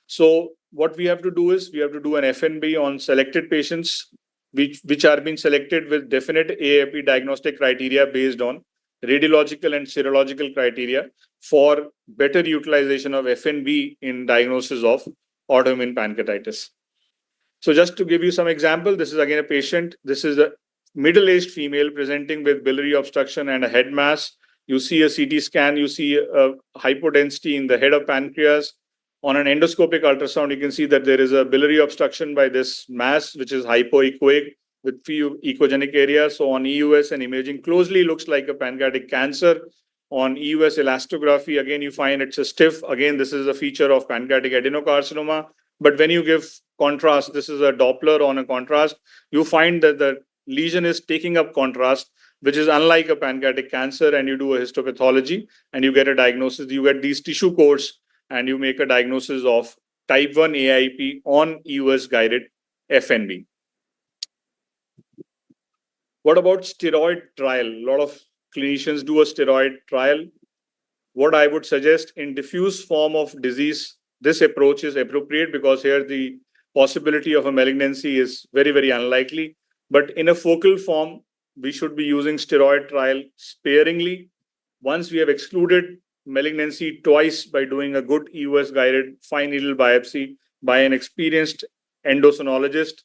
So what we have to do is we have to do an FNB on selected patients which are being selected with definite AIP diagnostic criteria based on radiological and serological criteria for better utilization of FNB in diagnosis of autoimmune pancreatitis. So just to give you some example, this is again a patient. This is a middle-aged female presenting with biliary obstruction and a head mass. You see a CT scan, you see a hypodensity in the head of pancreas. On an endoscopic ultrasound, you can see that there is a biliary obstruction by this mass, which is hypoechoic with few echogenic areas. So on EUS and imaging closely looks like a pancreatic cancer. On EUS elastography, again, you find it's a stiff. Again, this is a feature of pancreatic adenocarcinoma. But when you give contrast, this is a Doppler on a contrast, you find that the lesion is taking up contrast, which is unlike a pancreatic cancer, and you do a histopathology and you get a diagnosis. You get these tissue codes and you make a diagnosis of type 1 AIP on EUS guided FNB. What about steroid trial? A lot of clinicians do a steroid trial. What I would suggest in diffuse form of disease, this approach is appropriate because here the possibility of a malignancy is very, very unlikely. But in a focal form, we should be using steroid trial sparingly. Once we have excluded malignancy twice by doing a good EUS guided fine needle biopsy by an experienced endocrinologist.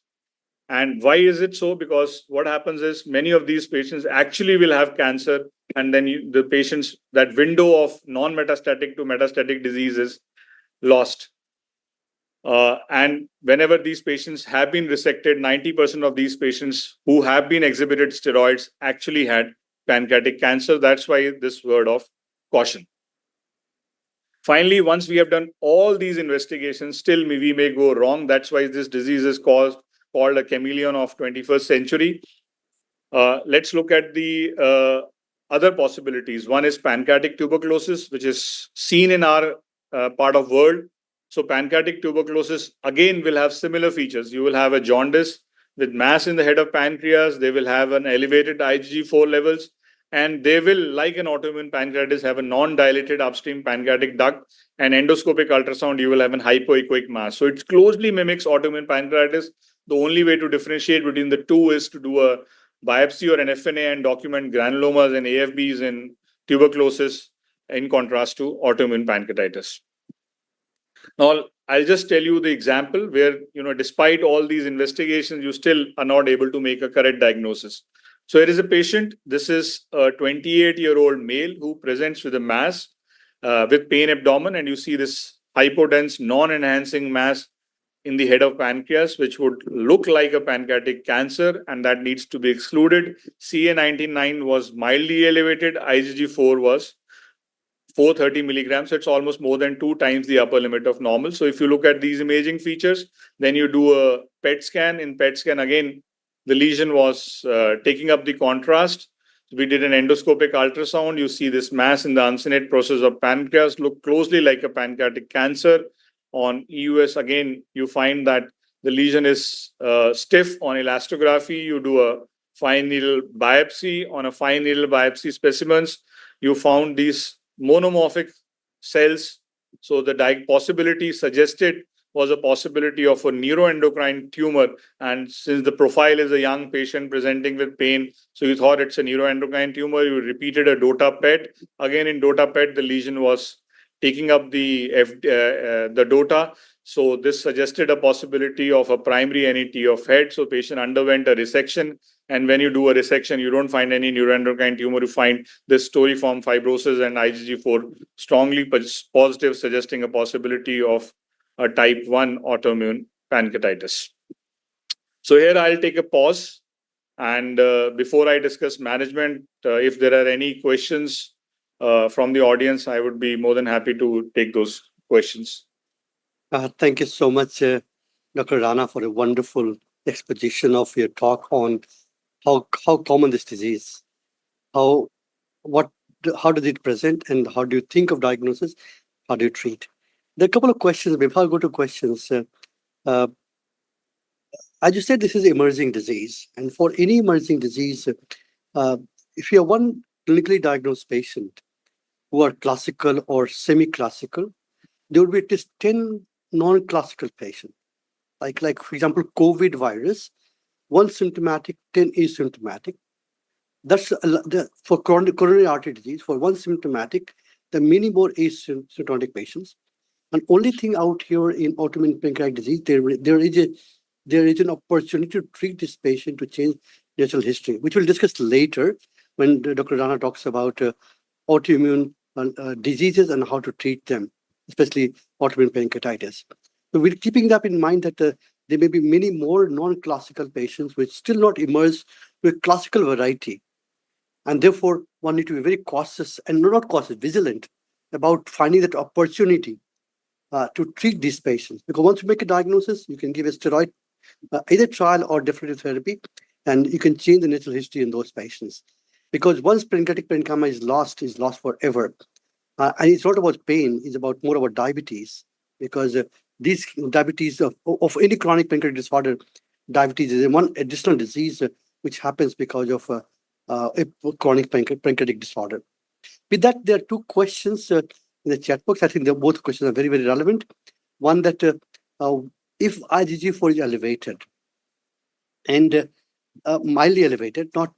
And why is it so? Because what happens is many of these patients actually will have cancer, and then the patients, that window of non-metastatic to metastatic disease is lost. And whenever these patients have been resected, 90% of these patients who have been exhibited steroids actually had pancreatic cancer. That's why this word of caution. Finally, once we have done all these investigations, still we may go wrong. That's why this disease is called a chameleon of 21st century. Let's look at the other possibilities. One is pancreatic tuberculosis, which is seen in our part of world. So pancreatic tuberculosis, again, will have similar features. You will have a jaundice with mass in the head of pancreas. They will have an elevated IgG4 levels. And they will, like an autoimmune pancreatitis, have a non-dilated upstream pancreatic duct. And endoscopic ultrasound, you will have an hypoechoic mass. So it closely mimics autoimmune pancreatitis. The only way to differentiate between the two is to do a biopsy or an FNA and document granulomas and AFBs in tuberculosis in contrast to autoimmune pancreatitis. Now, I'll just tell you the example where, despite all these investigations, you still are not able to make a correct diagnosis. So here is a patient. This is a 28-year-old male who presents with a mass with pain abdomen, and you see this hypodense non-enhancing mass in the head of pancreas, which would look like a pancreatic cancer, and that needs to be excluded. CA19-9 was mildly elevated. IgG4 was 430 milligrams. So it's almost more than 2 times the upper limit of normal. So if you look at these imaging features, then you do a PET scan. In PET scan, again, the lesion was taking up the contrast. We did an endoscopic ultrasound. You see this mass in the uncinate process of pancreas, look closely like a pancreatic cancer. On EUS, again, you find that the lesion is stiff. On elastography, you do a fine needle biopsy. On a fine needle biopsy specimens, you found these monomorphic cells. So the possibility suggested was a possibility of a neuroendocrine tumor. And since the profile is a young patient presenting with pain, so you thought it's a neuroendocrine tumor, you repeated a DOTA PET. Again, in DOTA PET, the lesion was taking up the DOTA. So this suggested a possibility of a primary NET of head. So patient underwent a resection. And when you do a resection, you don't find any neuroendocrine tumor. You find this storiform fibrosis and IgG4 strongly positive, suggesting a possibility of a type 1 autoimmune pancreatitis. So here I'll take a pause. And before I discuss management, if there are any questions from the audience, I would be more than happy to take those questions. Thank you so much, Dr. Rana, for a wonderful exposition of your talk on how common this disease, how does it present, and how do you think of diagnosis, how do you treat? There are a couple of questions. Before I go to questions, as you said, this is emerging disease, and for any emerging disease, if you have one clinically diagnosed patient who are classical or semi-classical, there would be at least 10 non-classical patients. Like for example, COVID virus, one symptomatic, 10 asymptomatic. That's for coronary artery disease. For one symptomatic, there are many more asymptomatic patients. And only thing out here in autoimmune pancreatic disease, there is an opportunity to treat this patient to change natural history, which we'll discuss later when Dr. Rana talks about autoimmune diseases and how to treat them, especially autoimmune pancreatitis. So we're keeping that in mind that there may be many more non-classical patients which still not emerge with classical variety. And therefore, one need to be very cautious and not cautious, vigilant about finding that opportunity to treat these patients. Because once you make a diagnosis, you can give a steroid, either trial or definitive therapy, and you can change the natural history in those patients. Because once pancreatic parenchyma is lost forever. And it's not about pain, it's more about diabetes. Because these diabetes of any chronic pancreatic disorder, diabetes is one additional disease which happens because of a chronic pancreatic disorder. With that, there are two questions in the chat box. I think both questions are very, very relevant. One that if IgG4 is elevated and mildly elevated, not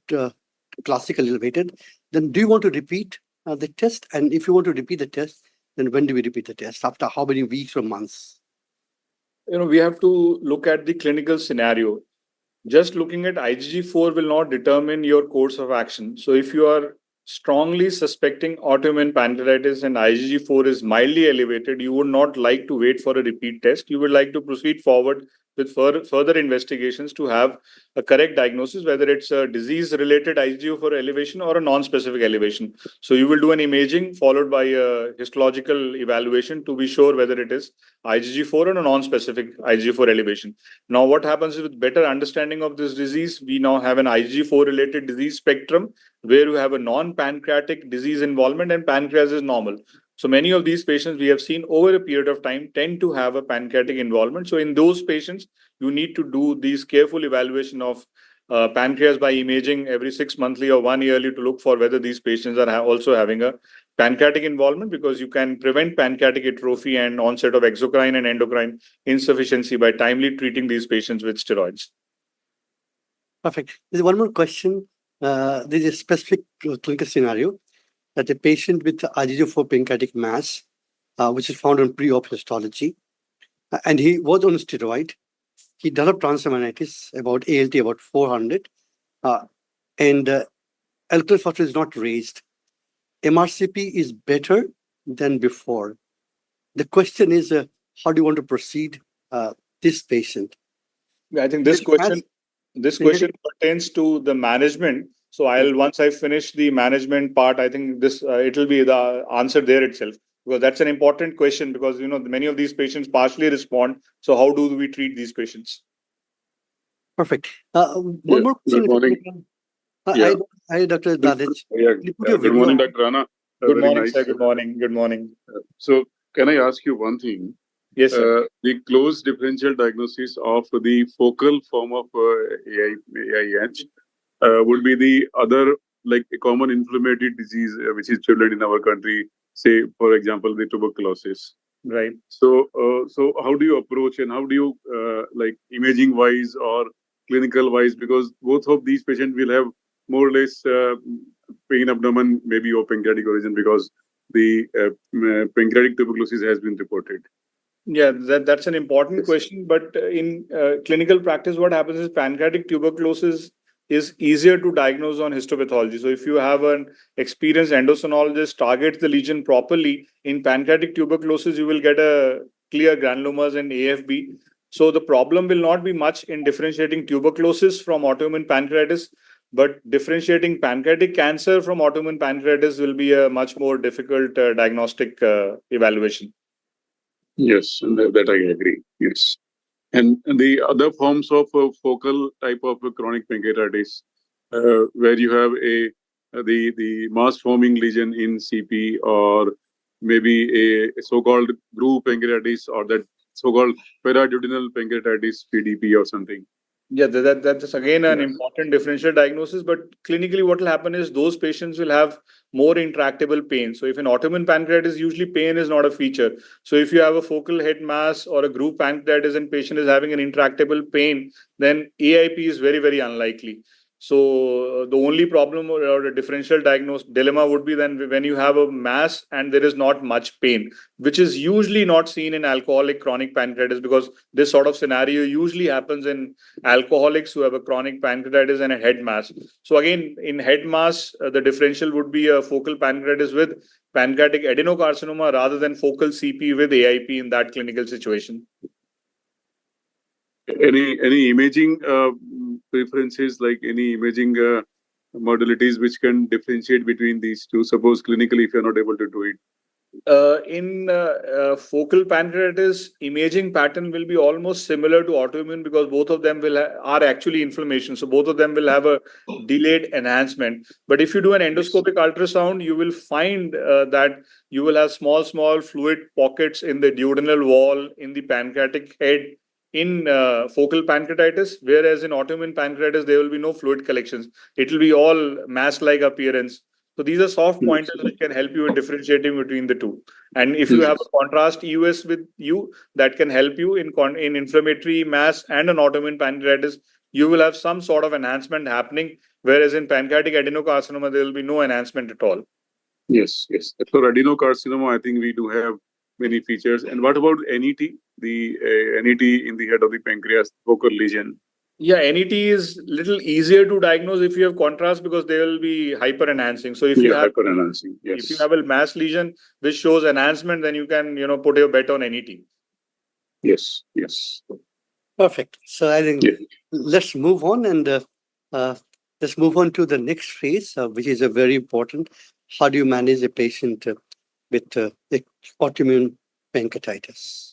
classically elevated, then do you want to repeat the test? And if you want to repeat the test, then when do we repeat the test? After how many weeks or months? We have to look at the clinical scenario. Just looking at IgG4 will not determine your course of action. So if you are strongly suspecting autoimmune pancreatitis and IgG4 is mildly elevated, you would not like to wait for a repeat test. You would like to proceed forward with further investigations to have a correct diagnosis, whether it's a disease-related IgG4 elevation or a non-specific elevation. So you will do an imaging followed by a histological evaluation to be sure whether it is IgG4 or a non-specific IgG4 elevation. Now, what happens is with better understanding of this disease, we now have an IgG4-related disease spectrum where you have a non-pancreatic disease involvement and pancreas is normal. So many of these patients we have seen over a period of time tend to have a pancreatic involvement. So in those patients, you need to do these careful evaluation of pancreas by imaging every 6 monthly or 1 yearly to look for whether these patients are also having a pancreatic involvement, because you can prevent pancreatic atrophy and onset of exocrine and endocrine insufficiency by timely treating these patients with steroids. Perfect. There's one more question. There's a specific clinical scenario that a patient with IgG4 pancreatic mass, which is found on pre-op histology, and he was on steroid. He developed transaminitis, about ALT about 400, and alkaline phosphatase is not raised. MRCP is better than before. The question is, how do you want to proceed this patient? I think this question pertains to the management. So once I finish the management part, I think this it will be the answer there itself, because that's an important question, because many of these patients partially respond. So how do we treat these patients? Perfect. One more question. Good morning. Hi, Dr. Dadich. Yeah, Can you put your good video morning, on? Dr. Rana. Good Very morning, sir. nice. Good morning. Good morning. So, can I ask you one thing? Yes, sir. The close differential diagnosis of the focal form of AIH would be the other, like a common inflammatory disease which is prevalent in our country, say, for example, the tuberculosis. Right. So how do you approach and how do you like imaging wise or clinical wise? Because both of these patients will have more or less pain abdomen, maybe of pancreatic origin, because the pancreatic tuberculosis has been reported. Yeah, that's an important Yes. question. But in clinical practice, what happens is pancreatic tuberculosis is easier to diagnose on histopathology. So if you have an experienced endocrinologist target the lesion properly, in pancreatic tuberculosis, you will get a clear granulomas and AFB. So the problem will not be much in differentiating tuberculosis from autoimmune pancreatitis, but differentiating pancreatic cancer from autoimmune pancreatitis will be a much more difficult diagnostic evaluation. Yes, and that I agree. Yes. And the other forms of focal type of chronic pancreatitis, where you have the mass forming lesion in CP, or maybe a so-called groove pancreatitis, or that so-called paraduodenal pancreatitis (PDP) or something. Yeah, that's again an Yes. important differential diagnosis. But clinically, what will happen is those patients will have more intractable pain. So, if an autoimmune pancreatitis, usually pain is not a feature. So, if you have a focal head mass or a groove pancreatitis and patient is having an intractable pain, then AIP is very, very unlikely. So, the only problem or a differential diagnosis dilemma would be then when you have a mass and there is not much pain, which is usually not seen in alcoholic chronic pancreatitis, because this sort of scenario usually happens in alcoholics who have a chronic pancreatitis and a head mass. So again, in head mass, the differential would be a focal pancreatitis with pancreatic adenocarcinoma rather than focal CP with AIP in that clinical situation. Any imaging preferences, like any imaging modalities which can differentiate between these two? Suppose clinically, if you're not able to do it. In focal pancreatitis, imaging pattern will be almost similar to autoimmune, because both of them are actually inflammation. So both of them will have a delayed enhancement. But if you do an endoscopic ultrasound, you will find that you will have small fluid pockets in the duodenal wall, in the pancreatic head, in focal pancreatitis, whereas in autoimmune pancreatitis, there will be no fluid collections. It will be all mass-like appearance. So these are soft Yes. pointers which can help you in differentiating between the two. And if you have Yes. a contrast EUS with you, that can help you in inflammatory mass and an autoimmune pancreatitis, you will have some sort of enhancement happening. Whereas in pancreatic adenocarcinoma, there will be no enhancement at all. Yes, yes. For adenocarcinoma, I think we do have many features. And what about NET? The NET in the head of the pancreas, focal lesion. Yeah, NET is little easier to diagnose if you have contrast, because they will be hyper enhancing. So Yeah, hyperenhancing. if you Yes, have a mass lesion which shows enhancement, then you can put your bet on NET. yes, yes. Perfect. So I think Yeah. let's move on and uh, let's move on to the next phase, which is a very important. How do you manage a patient with autoimmune pancreatitis?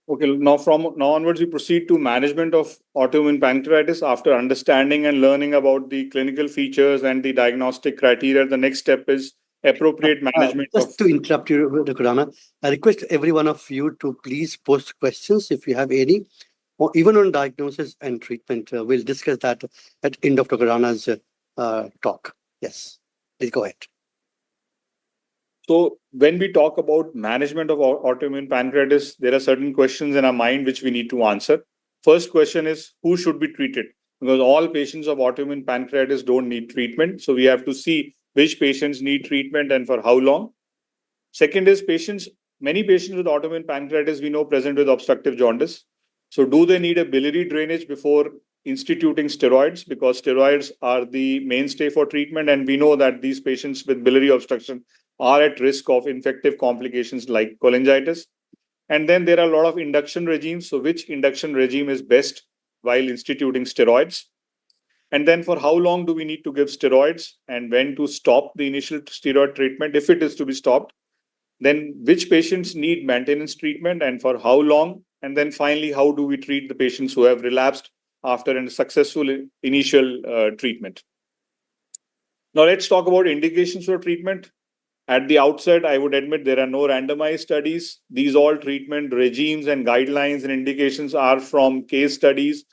Okay, now from now onwards, we proceed to management of autoimmune pancreatitis. After understanding and learning about the clinical features and the diagnostic criteria, the next step is appropriate management of. Just to interrupt you, Dr. Rana, I request every one of you to please post questions if you have any, or even on diagnosis and treatment. We'll discuss that at end of Dr. Rana's talk. Yes, please go ahead. So when we talk about management of autoimmune pancreatitis, there are certain questions in our mind which we need to answer. First question is, who should be treated? Because all patients of autoimmune pancreatitis don't need treatment. So we have to see which patients need treatment and for how long. Second is many patients with autoimmune pancreatitis we know present with obstructive jaundice. So do they need a biliary drainage before instituting steroids? Because steroids are the mainstay for treatment. And we know that these patients with biliary obstruction are at risk of infective complications like cholangitis. And then there are a lot of induction regimes. So which induction regime is best while instituting steroids? And then for how long do we need to give steroids, and when to stop the initial steroid treatment if it is to be stopped? Then which patients need maintenance treatment and for how long? And then finally, how do we treat the patients who have relapsed after a successful initial treatment? Now let's talk about indications for treatment. At the outset, I would admit there are no randomized studies. These all treatment regimes and guidelines and indications are from case studies,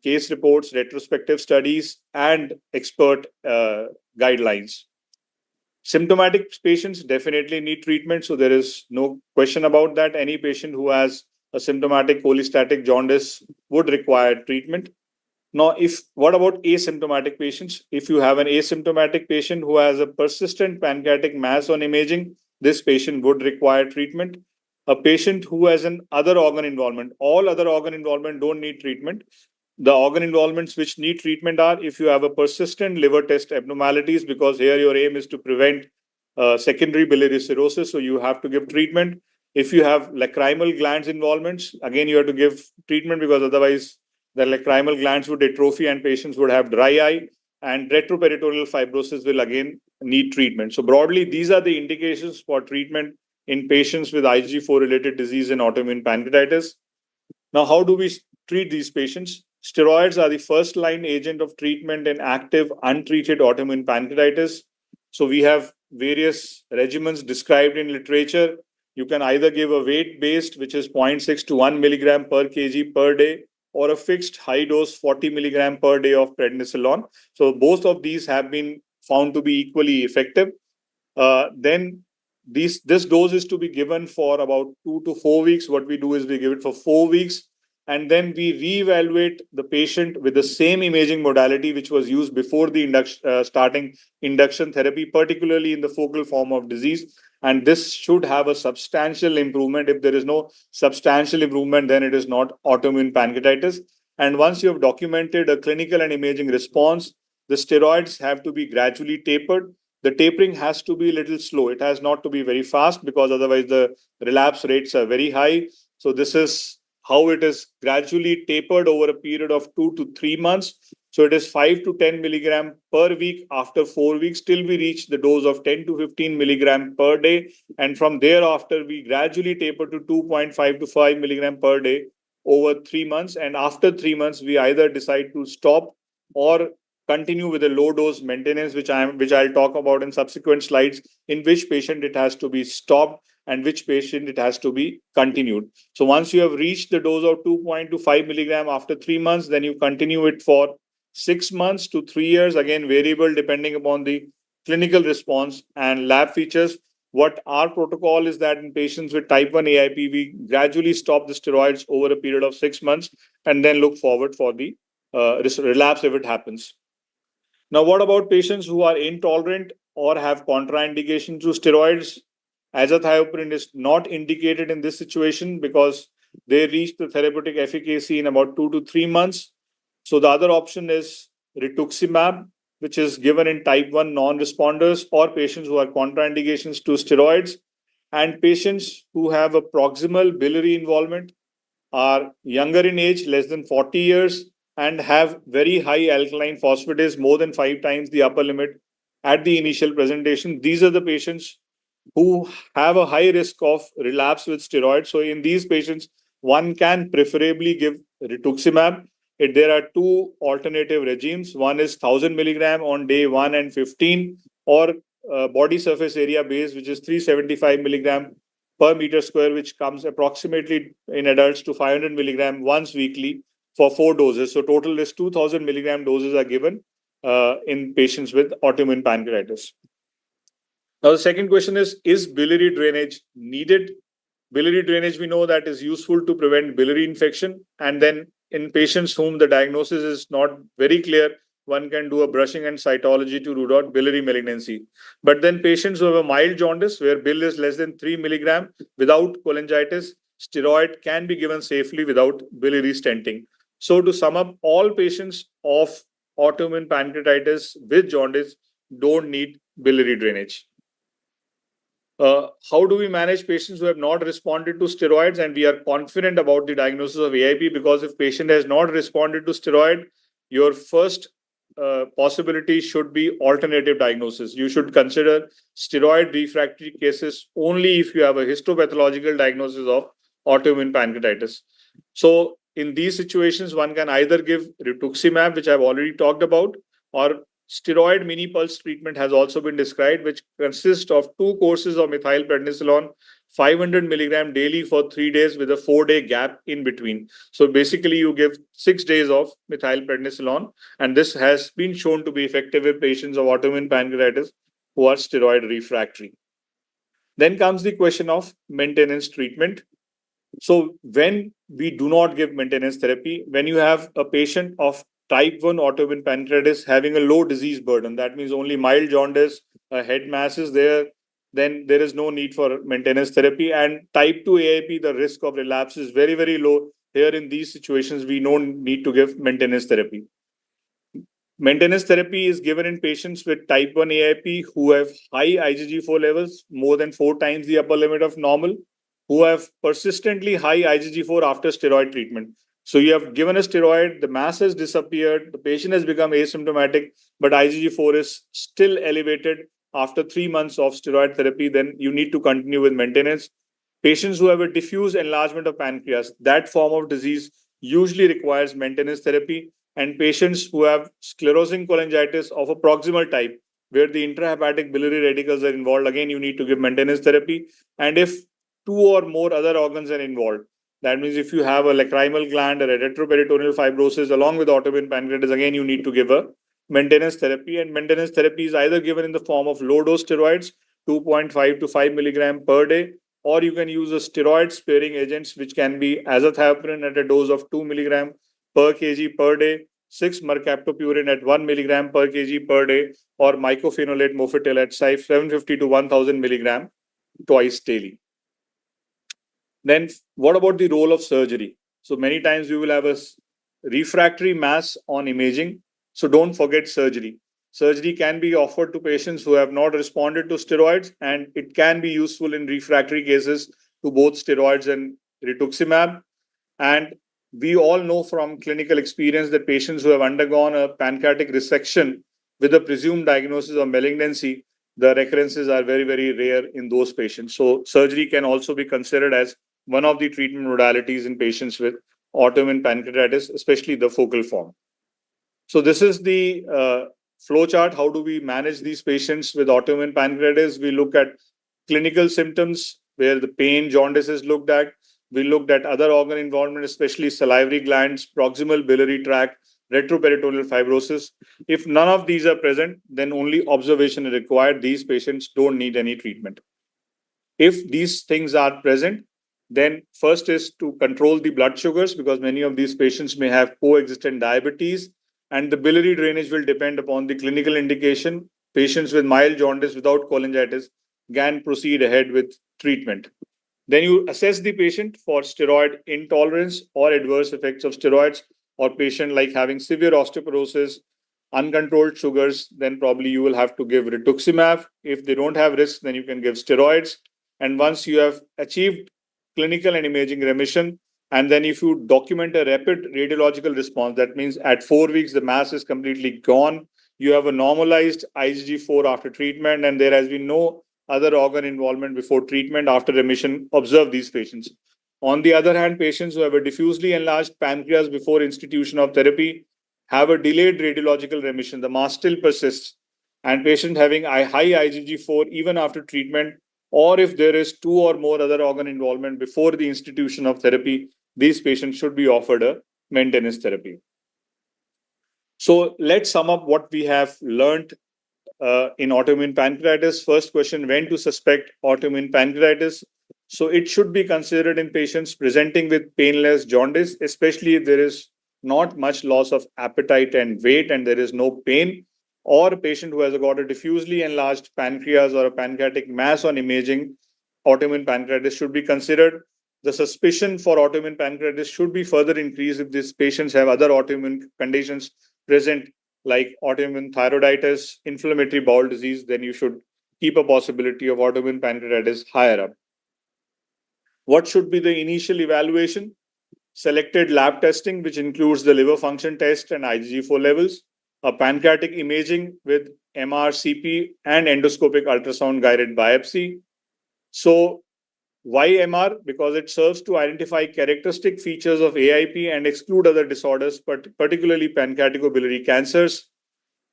case reports, retrospective studies, and expert guidelines. Symptomatic patients definitely need treatment, so there is no question about that. Any patient who has a symptomatic cholestatic jaundice would require treatment. Now, if what about asymptomatic patients? If you have an asymptomatic patient who has a persistent pancreatic mass on imaging, this patient would require treatment. A patient who has an other organ involvement, all other organ involvement don't need treatment. The organ involvements which need treatment are if you have a persistent liver test abnormalities, because here your aim is to prevent secondary biliary cirrhosis, so you have to give treatment. If you have lacrimal glands involvements, again you have to give treatment, because otherwise the lacrimal glands would atrophy and patients would have dry eye, and retroperitoneal fibrosis will again need treatment. So broadly, these are the indications for treatment in patients with IgG4 related disease and autoimmune pancreatitis. Now, how do we treat these patients? Steroids are the first line agent of treatment in active, untreated autoimmune pancreatitis. So, we have various regimens described in literature. You can either give a weight based, which is 0.6 to 1 milligram per kg per day, or a fixed high dose 40 milligram per day of prednisolone. So, both of these have been found to be equally effective. Then this dose is to be given for about 2 to 4 weeks. What we do is we give it for 4 weeks, and then we reevaluate the patient with the same imaging modality which was used before the starting induction therapy, particularly in the focal form of disease. And this should have a substantial improvement. If there is no substantial improvement, then it is not autoimmune pancreatitis. And once you have documented a clinical and imaging response, the steroids have to be gradually tapered. The tapering has to be a little slow. It has not to be very fast, because otherwise the relapse rates are very high. So this is how it is gradually tapered over a period of 2 to 3 months. So it is 5 to 10 milligram per week after 4 weeks till we reach the dose of 10 to 15 milligram per day. And from thereafter, we gradually taper to 2.5 to 5 milligram per day over 3 months. And after 3 months, we either decide to stop or continue with a low dose maintenance, which I'll talk about in subsequent slides, in which patient it has to be stopped and which patient it has to be continued. So once you have reached the dose of 2.25 milligram after 3 months, then you continue it for 6 months to 3 years, again variable depending upon the clinical response and lab features. What our protocol is that in patients with type 1 AIP, we gradually stop the steroids over a period of 6 months and then look forward for the relapse if it happens. Now, what about patients who are intolerant or have contraindication to steroids? Azathioprine is not indicated in this situation because they reach the therapeutic efficacy in about 2 to 3 months. So the other option is rituximab, which is given in type 1 non-responders or patients who are contraindications to steroids, and patients who have a proximal biliary involvement, are younger in age, less than 40 years, and have very high alkaline phosphatase, more than 5 times the upper limit at the initial presentation. These are the patients who have a high risk of relapse with steroids. So in these patients, one can preferably give rituximab. There are two alternative regimes. One is 1000 milligram on day 1 and 15, or body surface area base, which is 375 milligram per meter square, which comes approximately in adults to 500 milligram once weekly for 4 doses. So total is 2000 milligram doses are given in patients with autoimmune pancreatitis. Now, the second question is biliary drainage needed? Biliary drainage, we know that is useful to prevent biliary infection. And then in patients whom the diagnosis is not very clear, one can do a brushing and cytology to root out biliary malignancy. But then patients who have a mild jaundice, where bile is less than 3 milligram without cholangitis, steroid can be given safely without biliary stenting. So to sum up, all patients of autoimmune pancreatitis with jaundice don't need biliary drainage. How do we manage patients who have not responded to steroids? And we are confident about the diagnosis of AIP, because if patient has not responded to steroid, your first possibility should be alternative diagnosis. You should consider steroid refractory cases only if you have a histopathological diagnosis of autoimmune pancreatitis. So in these situations, one can either give rituximab, which I've already talked about, or steroid mini pulse treatment has also been described, which consists of 2 courses of methylprednisolone, 500 milligram daily for 3 days with a 4-day gap in between. So basically, you give 6 days of methylprednisolone, and this has been shown to be effective in patients of autoimmune pancreatitis who are steroid refractory. Then comes the question of maintenance treatment. So when we do not give maintenance therapy, when you have a patient of type 1 autoimmune pancreatitis having a low disease burden, that means only mild jaundice, a head mass is there, then there is no need for maintenance therapy. And type 2 AIP, the risk of relapse is very, very low. Here in these situations, we don't need to give maintenance therapy. Maintenance therapy is given in patients with type 1 AIP who have high IgG4 levels, more than 4 times the upper limit of normal, who have persistently high IgG4 after steroid treatment. So you have given a steroid, the mass has disappeared, the patient has become asymptomatic, but IgG4 is still elevated after 3 months of steroid therapy, then you need to continue with maintenance. Patients who have a diffuse enlargement of pancreas, that form of disease usually requires maintenance therapy. And patients who have sclerosing cholangitis of a proximal type, where the intrahepatic biliary radicals are involved, again, you need to give maintenance therapy. And if 2 or more other organs are involved, that means if you have a lacrimal gland or a retroperitoneal fibrosis along with autoimmune pancreatitis, again, you need to give a maintenance therapy. And maintenance therapy is either given in the form of low dose steroids, 2.5 to 5 milligram per day, or you can use a steroid sparing agents, which can be azathioprine at a dose of 2 milligram per kg per day, 6 mercaptopurine at 1 milligram per kg per day, or mycophenolate mofetil at 750 to 1000 milligram twice daily. Then what about the role of surgery? So many times we will have a refractory mass on imaging. So don't forget surgery. Surgery can be offered to patients who have not responded to steroids, and it can be useful in refractory cases to both steroids and rituximab. And we all know from clinical experience that patients who have undergone a pancreatic resection with a presumed diagnosis of malignancy, the recurrences are very, very rare in those patients. So surgery can also be considered as one of the treatment modalities in patients with autoimmune pancreatitis, especially the focal form. So this is the flow chart. How do we manage these patients with autoimmune pancreatitis? We look at clinical symptoms where the pain, jaundice is looked at. We looked at other organ involvement, especially salivary glands, proximal biliary tract, retroperitoneal fibrosis. If none of these are present, then only observation is required. These patients don't need any treatment. If these things are present, then first is to control the blood sugars, because many of these patients may have coexistent diabetes, and the biliary drainage will depend upon the clinical indication. Patients with mild jaundice without cholangitis can proceed ahead with treatment. Then you assess the patient for steroid intolerance or adverse effects of steroids, or patient like having severe osteoporosis, uncontrolled sugars, then probably you will have to give rituximab. If they don't have risk, then you can give steroids. And once you have achieved clinical and imaging remission, and then if you document a rapid radiological response, that means at 4 weeks, the mass is completely gone. You have a normalized IgG4 after treatment, and there has been no other organ involvement before treatment. After remission, observe these patients. On the other hand, patients who have a diffusely enlarged pancreas before institution of therapy have a delayed radiological remission. The mass still persists, and patient having high IgG4 even after treatment, or if there is 2 or more other organ involvement before the institution of therapy, these patients should be offered a maintenance therapy. So let's sum up what we have learned in autoimmune pancreatitis. First question, when to suspect autoimmune pancreatitis? So it should be considered in patients presenting with painless jaundice, especially if there is not much loss of appetite and weight and there is no pain, or a patient who has got a diffusely enlarged pancreas or a pancreatic mass on imaging. Autoimmune pancreatitis should be considered. The suspicion for autoimmune pancreatitis should be further increased if these patients have other autoimmune conditions present, like autoimmune thyroiditis, inflammatory bowel disease. Then you should keep a possibility of autoimmune pancreatitis higher up. What should be the initial evaluation? Selected lab testing, which includes the liver function test and IgG4 levels, a pancreatic imaging with MRCP and endoscopic ultrasound guided biopsy. So why MR? Because it serves to identify characteristic features of AIP and exclude other disorders, but particularly pancreaticobiliary cancers.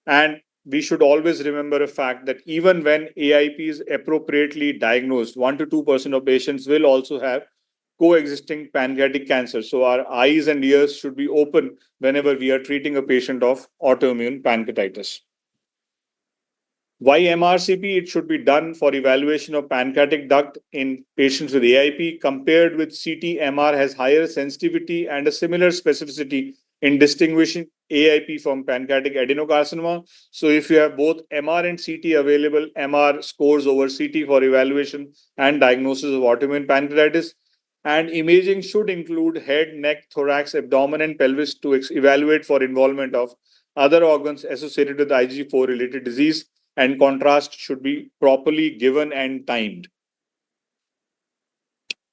And we should always remember a fact that even when AIP is appropriately diagnosed, 1 to 2% of patients will also have coexisting pancreatic cancer. So our eyes and ears should be open whenever we are treating a patient of autoimmune pancreatitis. Why MRCP? It should be done for evaluation of pancreatic duct in patients with AIP. Compared with CT, MR has higher sensitivity and a similar specificity in distinguishing AIP from pancreatic adenocarcinoma. So if you have both MR and CT available, MR scores over CT for evaluation and diagnosis of autoimmune pancreatitis. And imaging should include head, neck, thorax, abdomen, and pelvis to evaluate for involvement of other organs associated with IgG4 related disease, and contrast should be properly given and timed.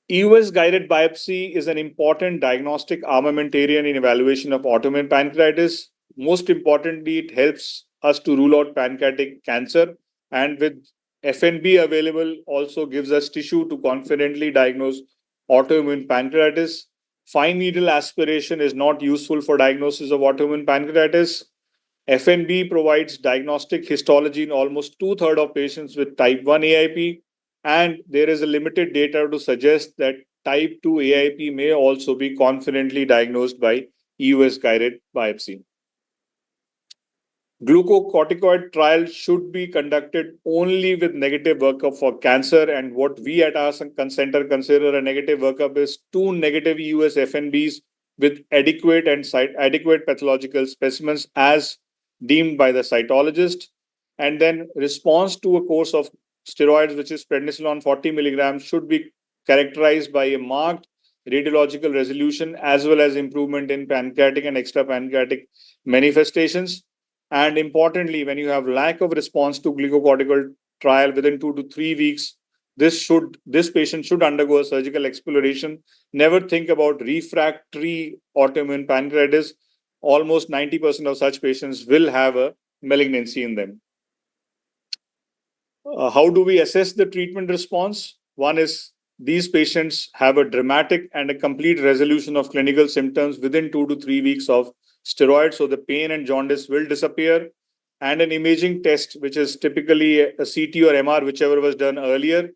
EUS guided biopsy is an important diagnostic armamentarian in evaluation of autoimmune pancreatitis. Most importantly, it helps us to rule out pancreatic cancer, and with FNB available also gives us tissue to confidently diagnose autoimmune pancreatitis. Fine needle aspiration is not useful for diagnosis of autoimmune pancreatitis. FNB provides diagnostic histology in almost two-thirds of patients with type 1 AIP, and there is a limited data to suggest that type 2 AIP may also be confidently diagnosed by EUS guided biopsy. Glucocorticoid trial should be conducted only with negative workup for cancer, and what we at our center consider a negative workup is 2 negative EUS FNBs with adequate pathological specimens as deemed by the cytologist, and then response to a course of steroids, which is prednisolone 40 milligrams, should be characterized by a marked radiological resolution as well as improvement in pancreatic and extrapancreatic manifestations. And importantly, when you have lack of response to glucocorticoid trial within 2 to 3 weeks, this patient should undergo a surgical exploration. Never think about refractory autoimmune pancreatitis. Almost 90% of such patients will have a malignancy in them. How do we assess the treatment response? One is these patients have a dramatic and a complete resolution of clinical symptoms within 2 to 3 weeks of steroids. So the pain and jaundice will disappear. And an imaging test, which is typically a CT or MR, whichever was done earlier,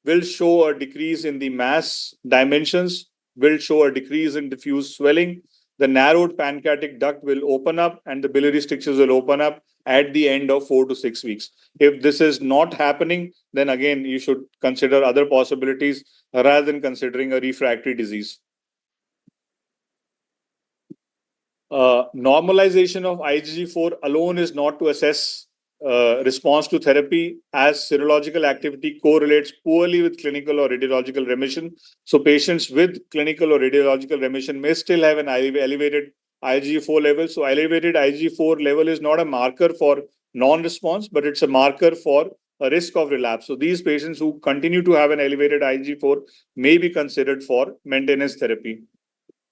will show a decrease in the mass dimensions, will show a decrease in diffuse swelling. The narrowed pancreatic duct will open up and the biliary strictures will open up at the end of 4 to 6 weeks. If this is not happening, then again, you should consider other possibilities rather than considering a refractory disease. Normalization of IgG4 alone is not to assess response to therapy, as serological activity correlates poorly with clinical or radiological remission. So patients with clinical or radiological remission may still have an elevated IgG4 level. So elevated IgG4 level is not a marker for non-response, but it's a marker for a risk of relapse. So these patients who continue to have an elevated IgG4 may be considered for maintenance therapy.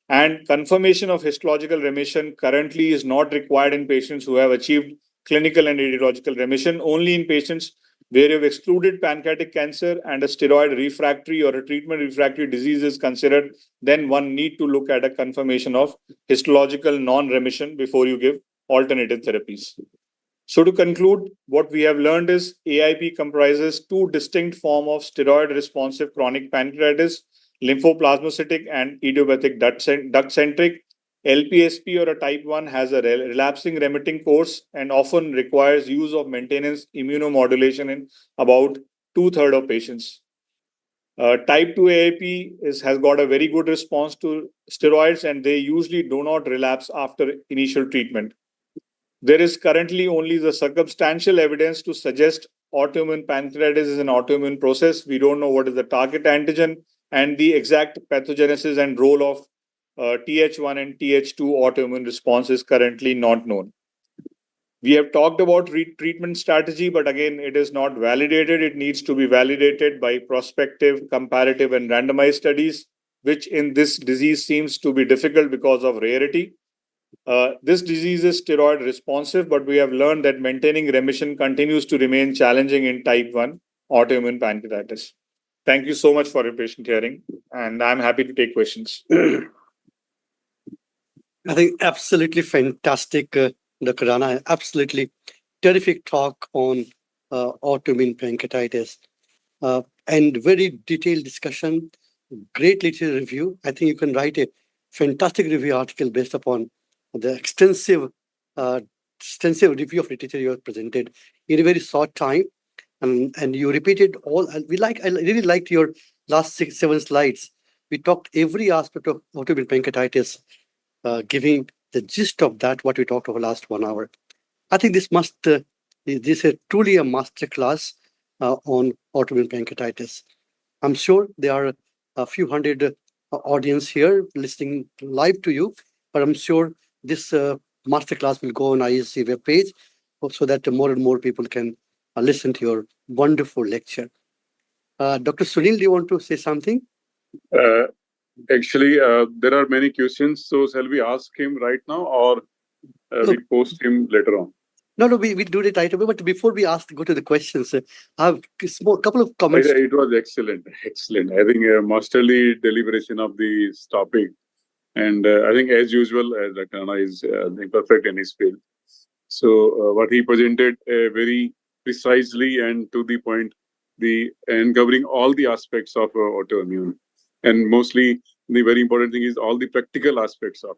And confirmation of histological remission currently is not required in patients who have achieved clinical and radiological remission. Only in patients where you have excluded pancreatic cancer and a steroid refractory or a treatment refractory disease is considered, then one need to look at a confirmation of histological non-remission before you give alternative therapies. So to conclude, what we have learned is AIP comprises two distinct forms of steroid-responsive chronic pancreatitis: lymphoplasmacytic and idiopathic duct-centric. LPSP or a type 1 has a relapsing remitting course and often requires use of maintenance immunomodulation in about two-thirds of patients. Type 2 AIP has got a very good response to steroids, and they usually do not relapse after initial treatment. There is currently only the circumstantial evidence to suggest autoimmune pancreatitis is an autoimmune process. We don't know what is the target antigen, and the exact pathogenesis and role of Th1 and Th2 autoimmune response is currently not known. We have talked about treatment strategy, but again, it is not validated. It needs to be validated by prospective, comparative, and randomized studies, which in this disease seems to be difficult because of rarity. This disease is steroid responsive, but we have learned that maintaining remission continues to remain challenging in type 1 autoimmune pancreatitis. Thank you so much for your patient hearing, and I'm happy to take questions. I think absolutely fantastic, Dr. Rana. Absolutely terrific talk on autoimmune pancreatitis and very detailed discussion, great literature review. I think you can write a fantastic review article based upon the uh, extensive review of literature you have presented in a very short time, and you repeated all. And I really liked your last 6, 7 slides. We talked every aspect of autoimmune pancreatitis, giving the gist of that what we talked over last 1 hour. I think this is truly a master class on autoimmune pancreatitis. I'm sure there are a few hundred audience here listening live to you, but I'm sure this masterclass will go on ISC webpage so that more and more people can listen to your wonderful lecture. Dr. Sunil, do you want to say something? Uh, Actually, there are many questions. So, shall we ask him right now, or we post him later on? No, we do it right away. But before we go to the questions, I have a couple of comments. It was excellent. Excellent. I think masterly deliberation of this topic. And I think, as usual, Dr. Rana is perfect in his field. So, what he presented very precisely and to the point, and covering all the aspects of autoimmune. And mostly, the very important thing is all the practical aspects of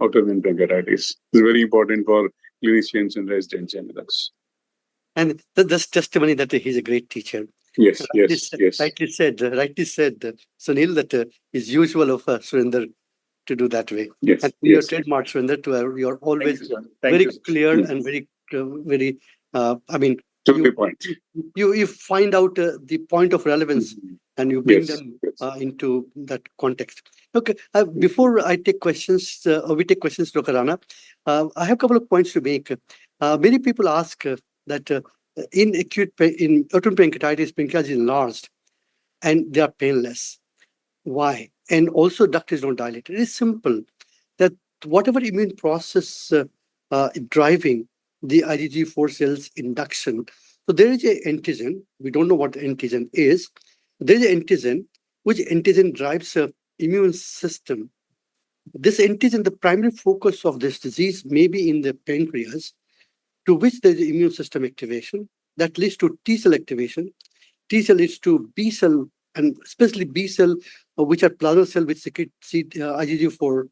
autoimmune pancreatitis. It's very important for clinicians and residents and others. And that's testimony that he's a great teacher. Yes. Rightly said, Sunil, that is usual of Surinder to do that way. Yes. And your trademark, Surinder, you're always very clear and very, I mean, to the point. You find out the point of relevance and you bring them into that context. Okay, before I take questions, or we take questions, Dr. Rana, I have a couple of points to make. Many people ask that in autoimmune pancreatitis, pancreas is enlarged and they are painless. Why? And also duct is not dilated. It is simple that whatever immune process driving the IgG4 cells induction, so there is an antigen. We don't know what the antigen is. There is an antigen, which antigen drives the immune system. This antigen, the primary focus of this disease may be in the pancreas, to which there is immune system activation that leads to T cell activation. T cell leads to B cell, and especially B cell, which are plasma cell which secrete IgG4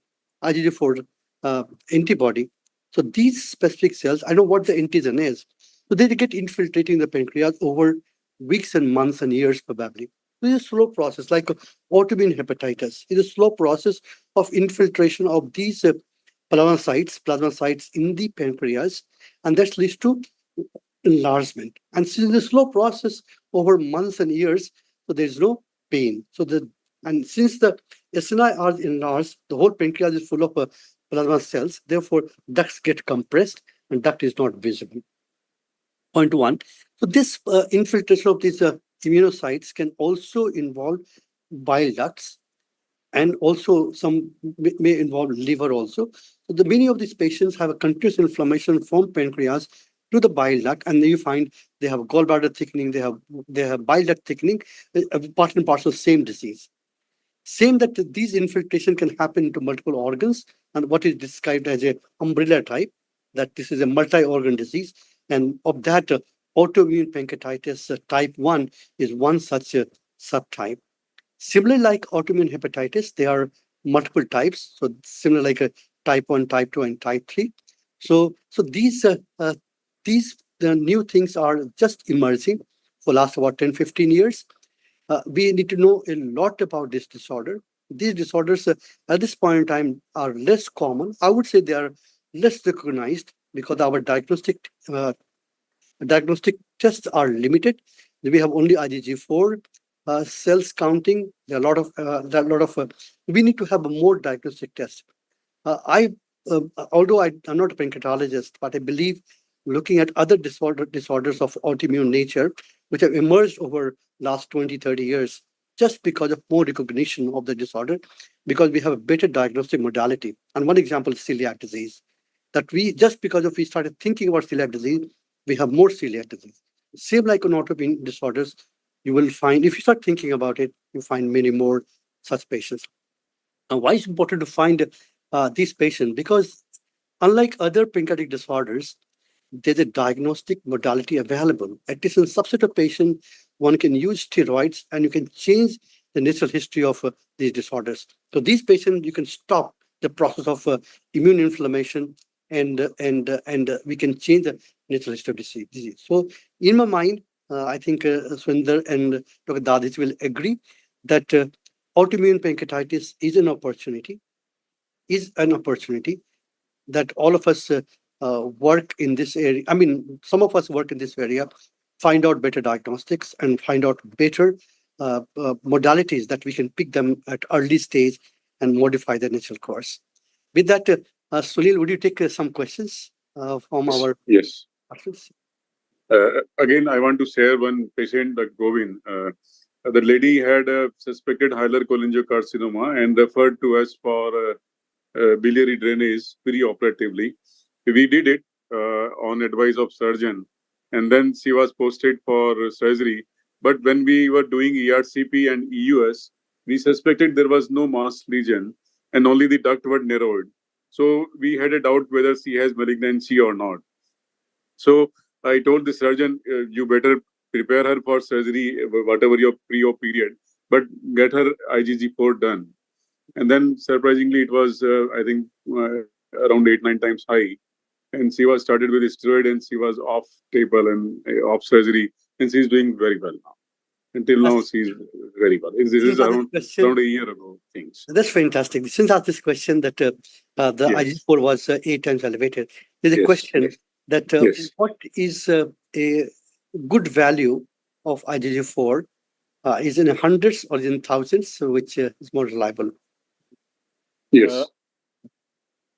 antibody. So these specific cells, I know what the antigen is. So they get infiltrating the pancreas over weeks and months and years probably. This is a slow process, like autoimmune hepatitis. It's a slow process of infiltration of these plasmacytes in the pancreas, and that leads to enlargement. And since the slow process over months and years, so there's no pain. And since the SNI are enlarged, the whole pancreas is full of plasma cells. Therefore, ducts get compressed and duct is not visible. Point one. So this infiltration of these immunocytes can also involve bile ducts, and also some may involve liver also. So many of these patients have a continuous inflammation from pancreas to the bile duct, and then you find they have gallbladder thickening, they have bile duct thickening, part and parcel same disease. Same that these infiltration can happen into multiple organs, and what is described as a umbrella type, that this is a multi-organ disease, and of that autoimmune pancreatitis type 1 is one such subtype. Similarly, like autoimmune hepatitis, there are multiple types. So similar like a type 1, type 2, and type 3. So these the new things are just emerging for last about 10, 15 years. We need to know a lot about this disorder. These disorders at this point in time are less common. I would say they are less recognized because our diagnostic tests are limited. We have only IgG4 cells counting. There are a lot of. We need to have more diagnostic tests. Although I'm not a pancreatologist, but I believe looking at other disorders of autoimmune nature, which have emerged over last 20, 30 years, just because of more recognition of the disorder, because we have a better diagnostic modality. And one example is celiac disease. That just because we started thinking about celiac disease, we have more celiac disease. Same like on autoimmune disorders, you will find, if you start thinking about it, you find many more such patients. And why is it important to find these patients? Because unlike other pancreatic disorders, there's a diagnostic modality available. At least in subset of patients, one can use steroids and you can change the natural history of these disorders. So these patients, you can stop the process of immune inflammation and we can change the natural history of disease. So in my mind, I think Surinder and Dr. Dadis will agree that autoimmune pancreatitis is an opportunity that all of us work in this area. I mean, some of us work in this area, find out better diagnostics and find out better modalities that we can pick them at early stage and modify the natural course. With that, Sunil, would you take some questions from Yes. our Yes. participants? Again, I want to share one patient, Govin. The lady had a suspected hilar cholangiocarcinoma and referred to us for biliary drainage pre-operatively. We did it on advice of surgeon, and then she was posted for surgery. But when we were doing ERCP and EUS, we suspected there was no mass lesion and only the duct were narrowed. So we had a doubt whether she has malignancy or not. So I told the surgeon, you better prepare her for surgery, whatever your pre-op period, but get her IgG4 done. And then surprisingly, it was, I think, around 8, 9 times high. And she was started with steroid and she was off table and off surgery. And she's doing very well now. Until now, she's very well. This is around a year ago, things. That's fantastic. Since I asked this question that the Yes. IgG4 was 8 times elevated, there's a Yes. question that Yes. what is a good value of IgG4? Is in hundreds or in thousands, so which is more reliable? Yes.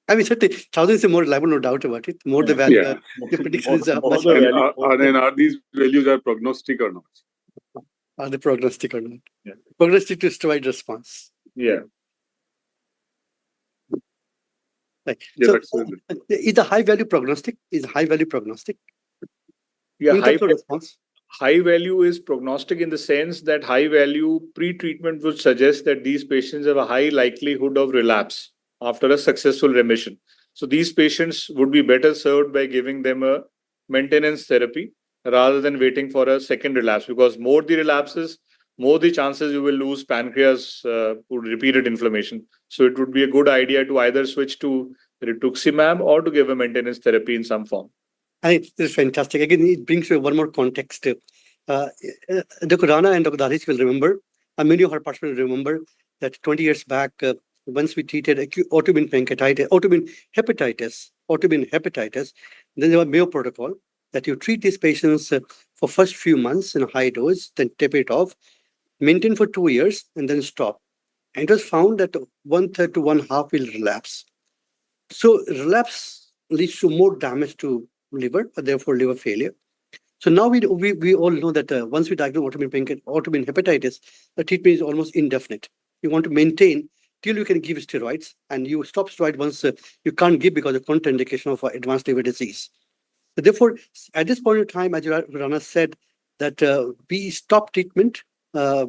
I mean, certainly thousands is more reliable, no doubt about it. More the value, Yeah. the prediction is More much the better. value. And are these values are prognostic or not? Are the prognostic or not? Yeah. Prognostic to steroid response. Yeah. Right. Yeah, So, that's is a high value prognostic? Is high value prognostic? Yeah. In terms of response. High value is prognostic in the sense that high value pre-treatment would suggest that these patients have a high likelihood of relapse after a successful remission. So these patients would be better served by giving them a maintenance therapy rather than waiting for a second relapse, because more the relapses, more the chances you will lose pancreas with repeated inflammation. So it would be a good idea to either switch to rituximab or to give a maintenance therapy in some form. This is fantastic. Again, it brings you one more context. Dr. Rana and Dr. Dadish will remember, and many of our participants will remember that 20 years back, once we treated acute autoimmune pancreatitis, autoimmune hepatitis, then there was Mayo protocol that you treat these patients for first few months in a high dose, then taper it off, maintain for 2 years, and then stop. And it was found that 1/3 to 1/2 will relapse. So relapse leads to more damage to liver, therefore liver failure. So now we all know that once we diagnose autoimmune hepatitis, the treatment is almost indefinite. You want to maintain till you can give steroids, and you stop steroid once you can't give because of contraindication of advanced liver disease. So therefore, at this point in time, as Rana said, that we stop treatment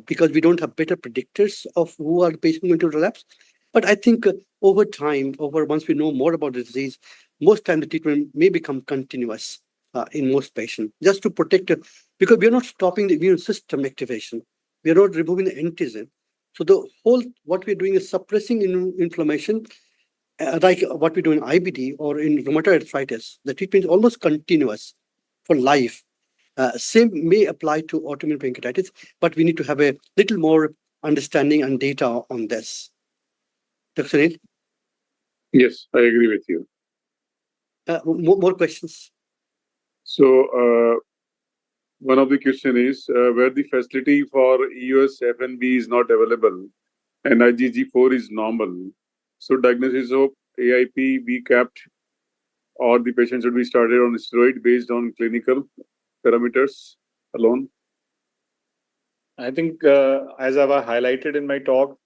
because we don't have better predictors of who are the patients going to relapse. But I think over time, once we know more about the disease, most time the treatment may become continuous in most patients, just to protect, because we are not stopping the immune system activation. We are not removing the antigen. So the whole, what we're doing is suppressing inflammation, like what we do in IBD or in rheumatoid arthritis. The treatment is almost continuous for life. Same may apply to autoimmune pancreatitis, but we need to have a little more understanding and data on this. Dr. Sunil? Yes, I agree with you. More questions? So one of the question is where the facility for EUS FNB is not available and IgG4 is normal. So diagnosis of AIP be kept or the patient should be started on steroid based on clinical parameters alone. I think, as I've highlighted in my talk,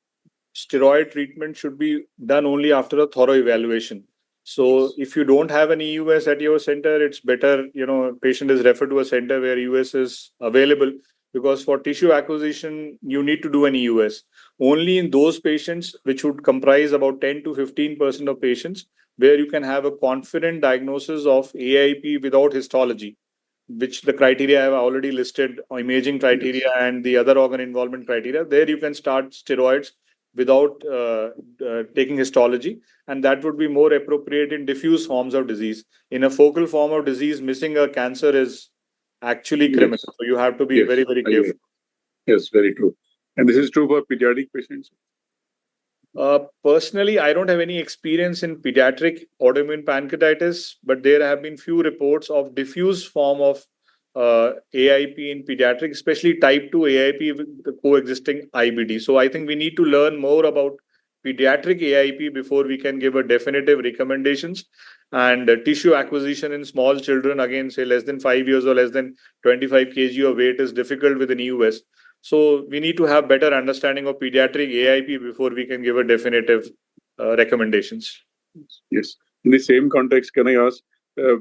steroid treatment should be done only after a thorough evaluation. So if you don't have an EUS at your center, it's better, patient is referred to a center where EUS is available, because for tissue acquisition, you need to do an EUS. Only in those patients, which would comprise about 10 to 15% of patients, where you can have a confident diagnosis of AIP without histology, which the criteria I have already listed, imaging criteria and the other organ involvement criteria. There you can start steroids without taking histology, and that would be more appropriate in diffuse forms of disease. In a focal form of disease, missing a cancer is actually criminal. Yes. So you have to be Yes. very, very I agree. careful. Yes, very true. And this is true for pediatric patients. Personally, I don't have any experience in pediatric autoimmune pancreatitis, but there have been few reports of diffuse form of AIP in pediatric, especially type 2 AIP with the coexisting IBD. So I think we need to learn more about pediatric AIP before we can give a definitive recommendations. And tissue acquisition in small children, again, say less than 5 years or less than 25 kg of weight, is difficult with an EUS. So we need to have better understanding of pediatric AIP before we can give a definitive recommendations. Yes. In the same context, can I ask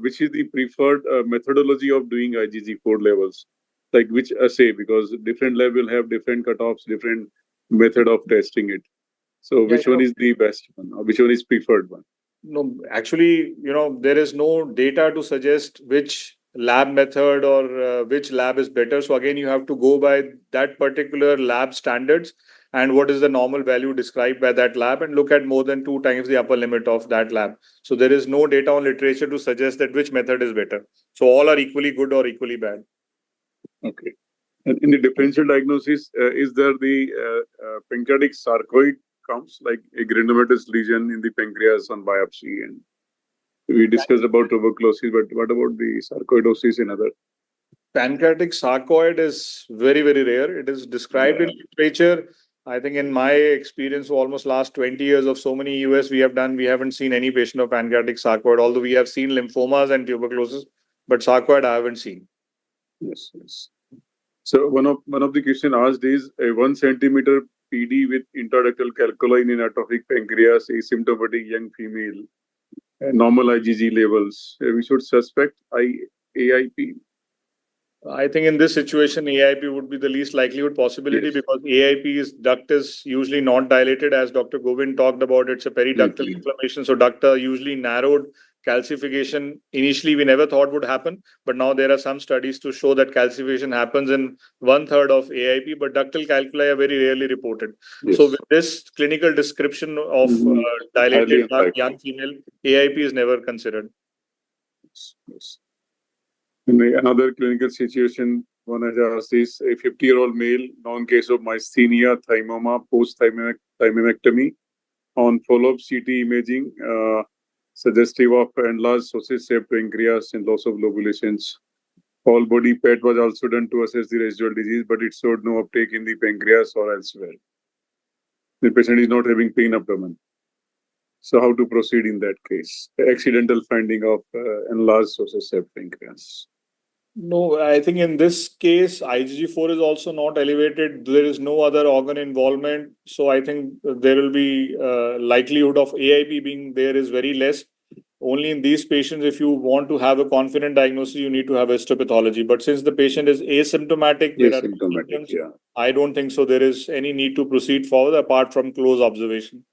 which is the preferred methodology of doing IgG4 levels? Like which assay? Because different lab will have different cutoffs, different method of testing it. So Yeah, which one is the best one, or which one is preferred one? no, actually, there is no data to suggest which lab method or which lab is better. So again, you have to go by that particular lab standards and what is the normal value described by that lab, and look at more than 2 times the upper limit of that lab. So there is no data on literature to suggest that which method is better. So all are equally good or equally bad. Okay. And in the differential diagnosis, is there the pancreatic sarcoid comes, like a granulomatous lesion in the pancreas on biopsy? And we discussed about tuberculosis, but what about the sarcoidosis in other? Pancreatic sarcoid is very, very rare. It is described in literature. I think in my experience, almost last 20 years of so many US we have done, we haven't seen any patient of pancreatic sarcoid, although we have seen lymphomas and tuberculosis, but sarcoid I haven't seen. Yes, yes. So one of the question asked is a 1 centimeter PD with intraductal calculi in atrophic pancreas, asymptomatic young female, normal IgG levels. We should suspect AIP. I think in this situation, AIP would be the least likelihood possibility, Yes. because AIP's duct is usually not dilated. As Dr. Govind talked about, it's a periductal Mhm. inflammation. So duct are usually narrowed. Calcification, initially we never thought would happen, but now there are some studies to show that calcification happens in 1/3 of AIP, but ductal calculi are very rarely reported. Yes. So with this clinical description of Highly dilated duct, unlikely. young female, AIP is never considered. Yes. In another clinical situation, one has asked is a 50-year-old male, known case of myasthenia, thymoma, post-thymectomy. On follow-up CT imaging, suggestive of enlarged sausage shaped pancreas and loss of lobulations. Whole body PET was also done to assess the residual disease, but it showed no uptake in the pancreas or elsewhere. The patient is not having pain abdomen. So how to proceed in that case? Accidental finding of enlarged sausage shaped pancreas. No, I think in this case, IgG4 is also not elevated. There is no other organ involvement. So I think there will be likelihood of AIP being there is very less. Only in these patients, if you want to have a confident diagnosis, you need to have histopathology. But since the patient is asymptomatic, there are no Asymptomatic, symptoms. yeah. I don't think so there is any need to proceed forward apart from close observation.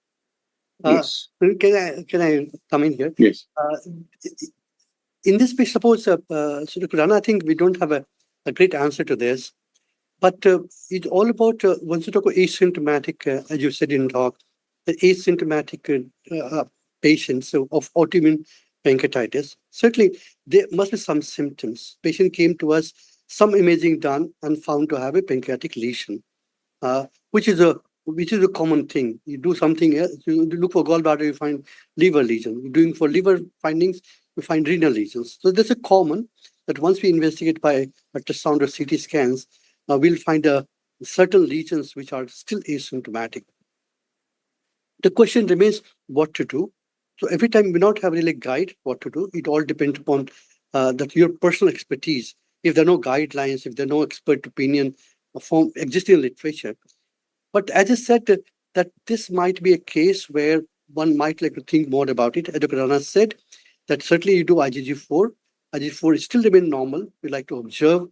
Yes. Can I come in here? Yes. In this case, suppose, Surinder Rana, I think we don't have a great answer to this, but it's all about once you talk about asymptomatic, as you said in talk, the asymptomatic patients of autoimmune pancreatitis. Certainly, there must be some symptoms. Patient came to us, some imaging done, and found to have a pancreatic lesion, which is a common thing. You do something else, you look for gallbladder, you find liver lesion. You're doing for liver findings, you find renal lesions. So there's a common that once we investigate by ultrasound or CT scans, we'll find certain lesions which are still asymptomatic. The question remains what to do. So every time we not have really guide what to do. It all depends upon that your personal expertise. If there are no guidelines, if there are no expert opinion from existing literature. But as I said, that this might be a case where one might like to think more about it. As Dr. Rana said, that certainly you do IgG4. IgG4 still remain normal. We like to observe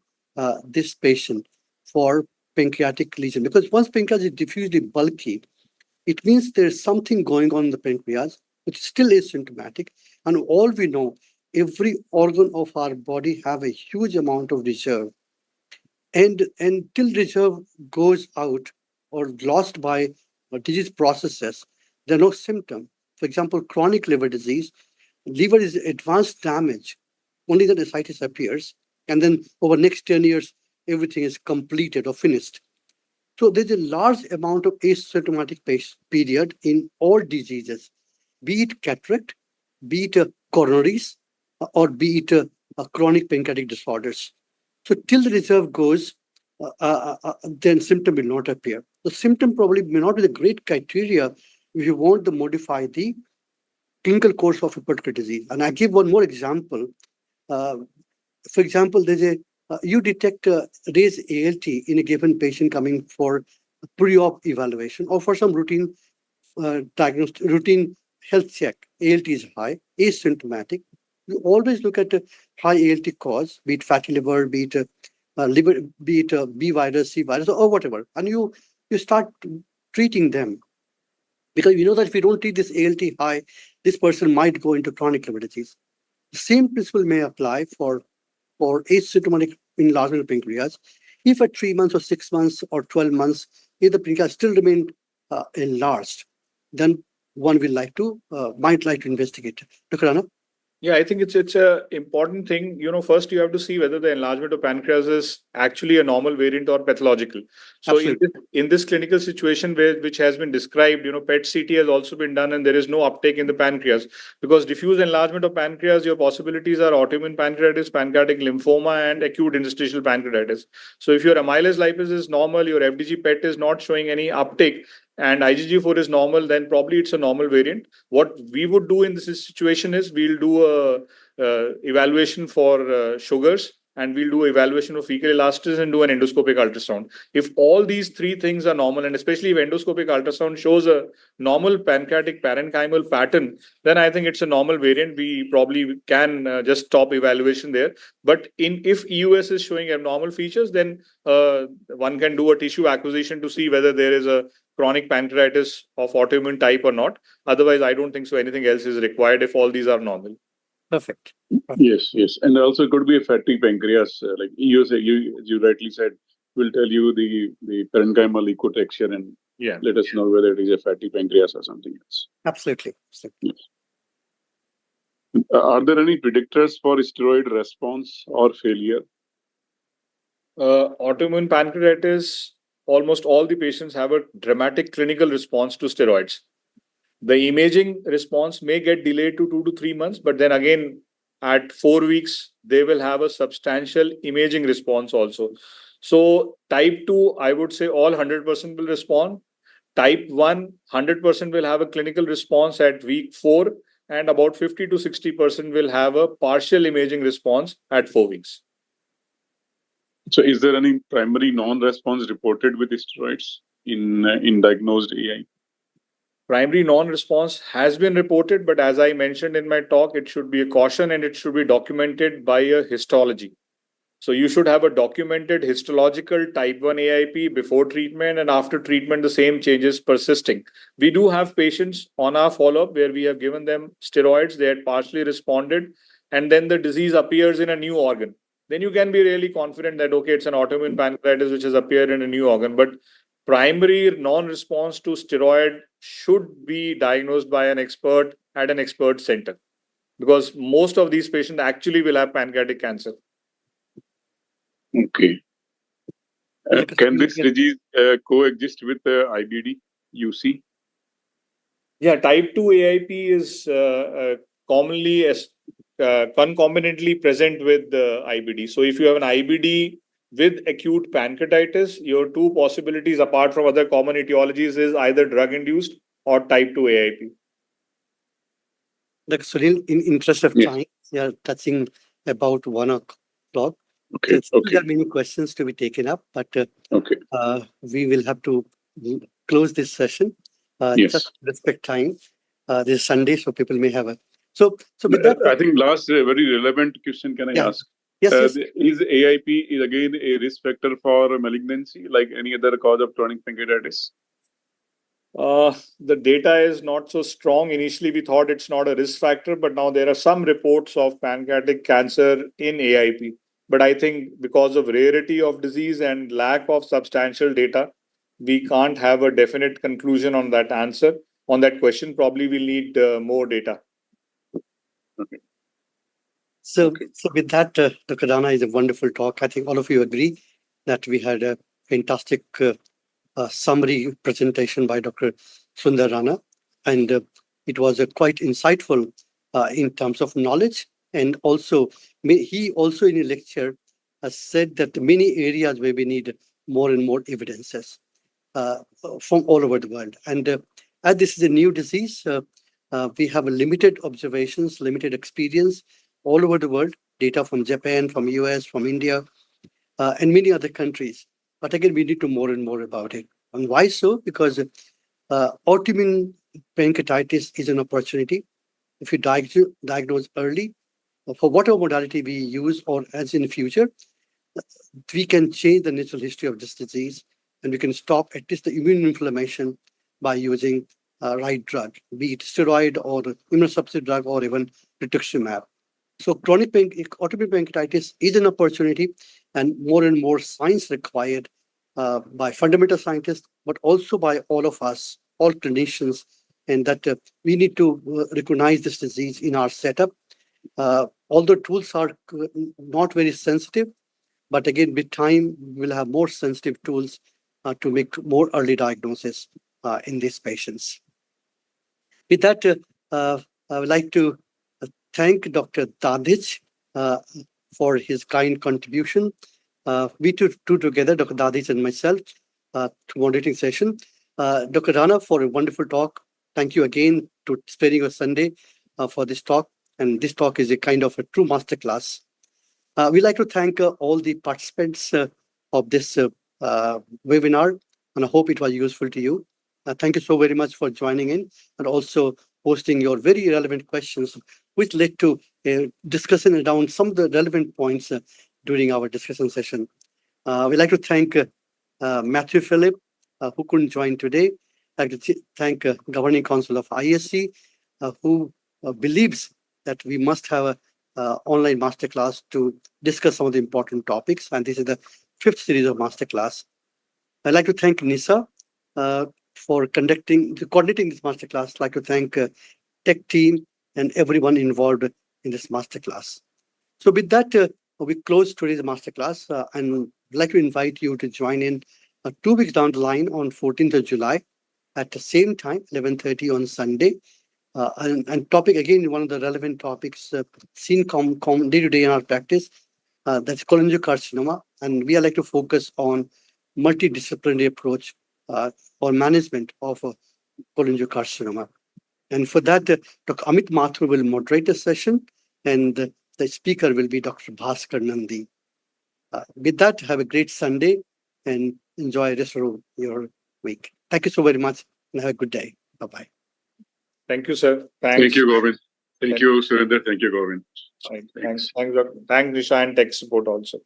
this patient for pancreatic lesion, because once pancreas is diffusely bulky, it means there's something going on in the pancreas, which still is symptomatic. And all we know, every organ of our body have a huge amount of reserve. And until reserve goes out or lost by disease processes, there are no symptom. For example, chronic liver disease, liver is advanced damage, only then ascites appears, and then over next 10 years, everything is completed or finished. So there's a large amount of asymptomatic period in all diseases, be it cataract, be it coronaries, or be it chronic pancreatic disorders. So till the reserve goes, then symptom will not appear. The symptom probably may not be the great criteria if you want to modify the clinical course of a particular disease. And I give one more example. Uh, for example, there's a you detect raised ALT in a given patient coming for pre-op evaluation or for some routine routine health check. ALT is high, asymptomatic. You always look at high ALT cause, be it fatty liver, be it liver, be it B virus, C virus, or whatever, and you start treating them because you know that if you don't treat this ALT high, this person might go into chronic liver disease. The same principle may apply for asymptomatic enlargement of pancreas. If at 3 months or 6 months or 12 months, if the pancreas still remain enlarged, then one will might like to investigate. Dr. Rana? Yeah, I think it's a important thing. First you have to see whether the enlargement of pancreas is actually a normal variant or pathological. So Absolutely. in this clinical situation which has been described, PET CT has also been done and there is no uptake in the pancreas because diffuse enlargement of pancreas, your possibilities are autoimmune pancreatitis, pancreatic lymphoma, and acute interstitial pancreatitis. So if your amylase lipase is normal, your FDG PET is not showing any uptake, and IgG4 is normal, then probably it's a normal variant. What we would do in this situation is we'll do a evaluation for sugars, and we'll do evaluation of fecal elasticity and do an endoscopic ultrasound. If all these three things are normal, and especially if endoscopic ultrasound shows a normal pancreatic parenchymal pattern, then I think it's a normal variant. We probably can just stop evaluation there. But if EUS is showing abnormal features, then one can do a tissue acquisition to see whether there is a chronic pancreatitis of autoimmune type or not. Otherwise, I don't think so anything else is required if all these are normal. Perfect. Yes. And also it could be a fatty pancreas, like you say, as you rightly said, will tell you the parenchymal echo texture and let us know whether it is a fatty pancreas or something else. Absolutely. Yes. Are there any predictors for steroid response or failure? Autoimmune pancreatitis, almost all the patients have a dramatic clinical response to steroids. The imaging response may get delayed to 2 to 3 months, but then again, at 4 weeks, they will have a substantial imaging response also. So type 2, I would say all 100% will respond. Type 1, 100% will have a clinical response at week 4, and about 50 to 60% will have a partial imaging response at 4 weeks. So is there any primary non-response reported with steroids in diagnosed AI? Primary non-response has been reported, but as I mentioned in my talk, it should be a caution and it should be documented by a histology. So you should have a documented histological type 1 AIP before treatment, and after treatment, the same changes persisting. We do have patients on our follow-up where we have given them steroids, they had partially responded, and then the disease appears in a new organ. Then you can be really confident that, okay, it's an autoimmune pancreatitis which has appeared in a new organ. But primary non-response to steroid should be diagnosed by an expert at an expert center, because most of these patients actually will have pancreatic cancer. Okay. Can this disease coexist with IBD, UC? Yeah, type 2 AIP is commonly concomitantly present with IBD. So if you have an IBD with acute pancreatitis, your two possibilities apart from other common etiologies is either drug-induced or type 2 AIP. Dr. Sunil, in interest of time, we are touching about 1 o'clock. Okay. There are many questions to be taken up, but we will have to close this session. Just respect time. This is Sunday, so people may have a. So with that, I think last very relevant question can I ask? Yes, yes. Is AIP is again a risk factor for malignancy, like any other cause of chronic pancreatitis? The data is not so strong. Initially, we thought it's not a risk factor, but now there are some reports of pancreatic cancer in AIP. But I think because of rarity of disease and lack of substantial data, we can't have a definite conclusion on that answer. On that question, probably we'll need more data. Okay. So with that, Dr. Rana, is a wonderful talk. I think all of you agree that we had a fantastic summary presentation by Dr. Surinder Rana, and it was quite insightful in terms of knowledge. And also, he also in a lecture said that many areas where we need more and more evidences from all over the world. And as this is a new disease, we have a limited observations, limited experience all over the world, data from Japan, from US, from India, and many other countries. But again, we need to more and more about it. And why so? Because autoimmune pancreatitis is an opportunity. If you diagnose early, for whatever modality we use or as in the future, we can change the natural history of this disease and we can stop at least the immune inflammation by using right drug, be it steroid or immunosuppressive drug or even rituximab. So autoimmune pancreatitis is an opportunity and more science required by fundamental scientists, but also by all of us, all clinicians, and that we need to recognize this disease in our setup. Although tools are not very sensitive, but again, with time, we'll have more sensitive tools to make more early diagnosis in these patients. With that, I would like to thank Dr. Dadich for his kind contribution. We two together, Dr. Dadich and myself, to moderating session. Dr. Rana, for a wonderful talk. Thank you again to sparing your Sunday for this talk. And this talk is a kind of a true masterclass. We'd like to thank all the participants of this webinar, and I hope it was useful to you. Thank you so very much for joining in and also posting your very relevant questions, which led to a discussion around some of the relevant points during our discussion session. We'd like to thank Matthew Phillip, who couldn't join today. I'd like to thank Governing Council of ISC, who believes that we must have a online masterclass to discuss some of the important topics. And this is the 5th series of masterclass. I'd like to thank NISA for coordinating this masterclass. I'd like to thank tech team and everyone involved in this masterclass. So with that, we close today's masterclass and I'd like to invite you to join in 2 weeks down the line on 14th of July at the same time, 11:30 on Sunday. And topic again, one of the relevant topics seen day to day in our practice, that's cholangiocarcinoma, and we are like to focus on multidisciplinary approach for management of cholangiocarcinoma. And for that, Dr. Amit Mathur will moderate the session, and the speaker will be Dr. Bhaskar Nandi. With that, have a great Sunday and enjoy the rest of your week. Thank you so very much and have a good day. Bye-bye. Thank you, sir. Thanks. Thank you, Govind. Thank you, Surinder. Thank you, Govind. Thanks, Nisha, and tech support also.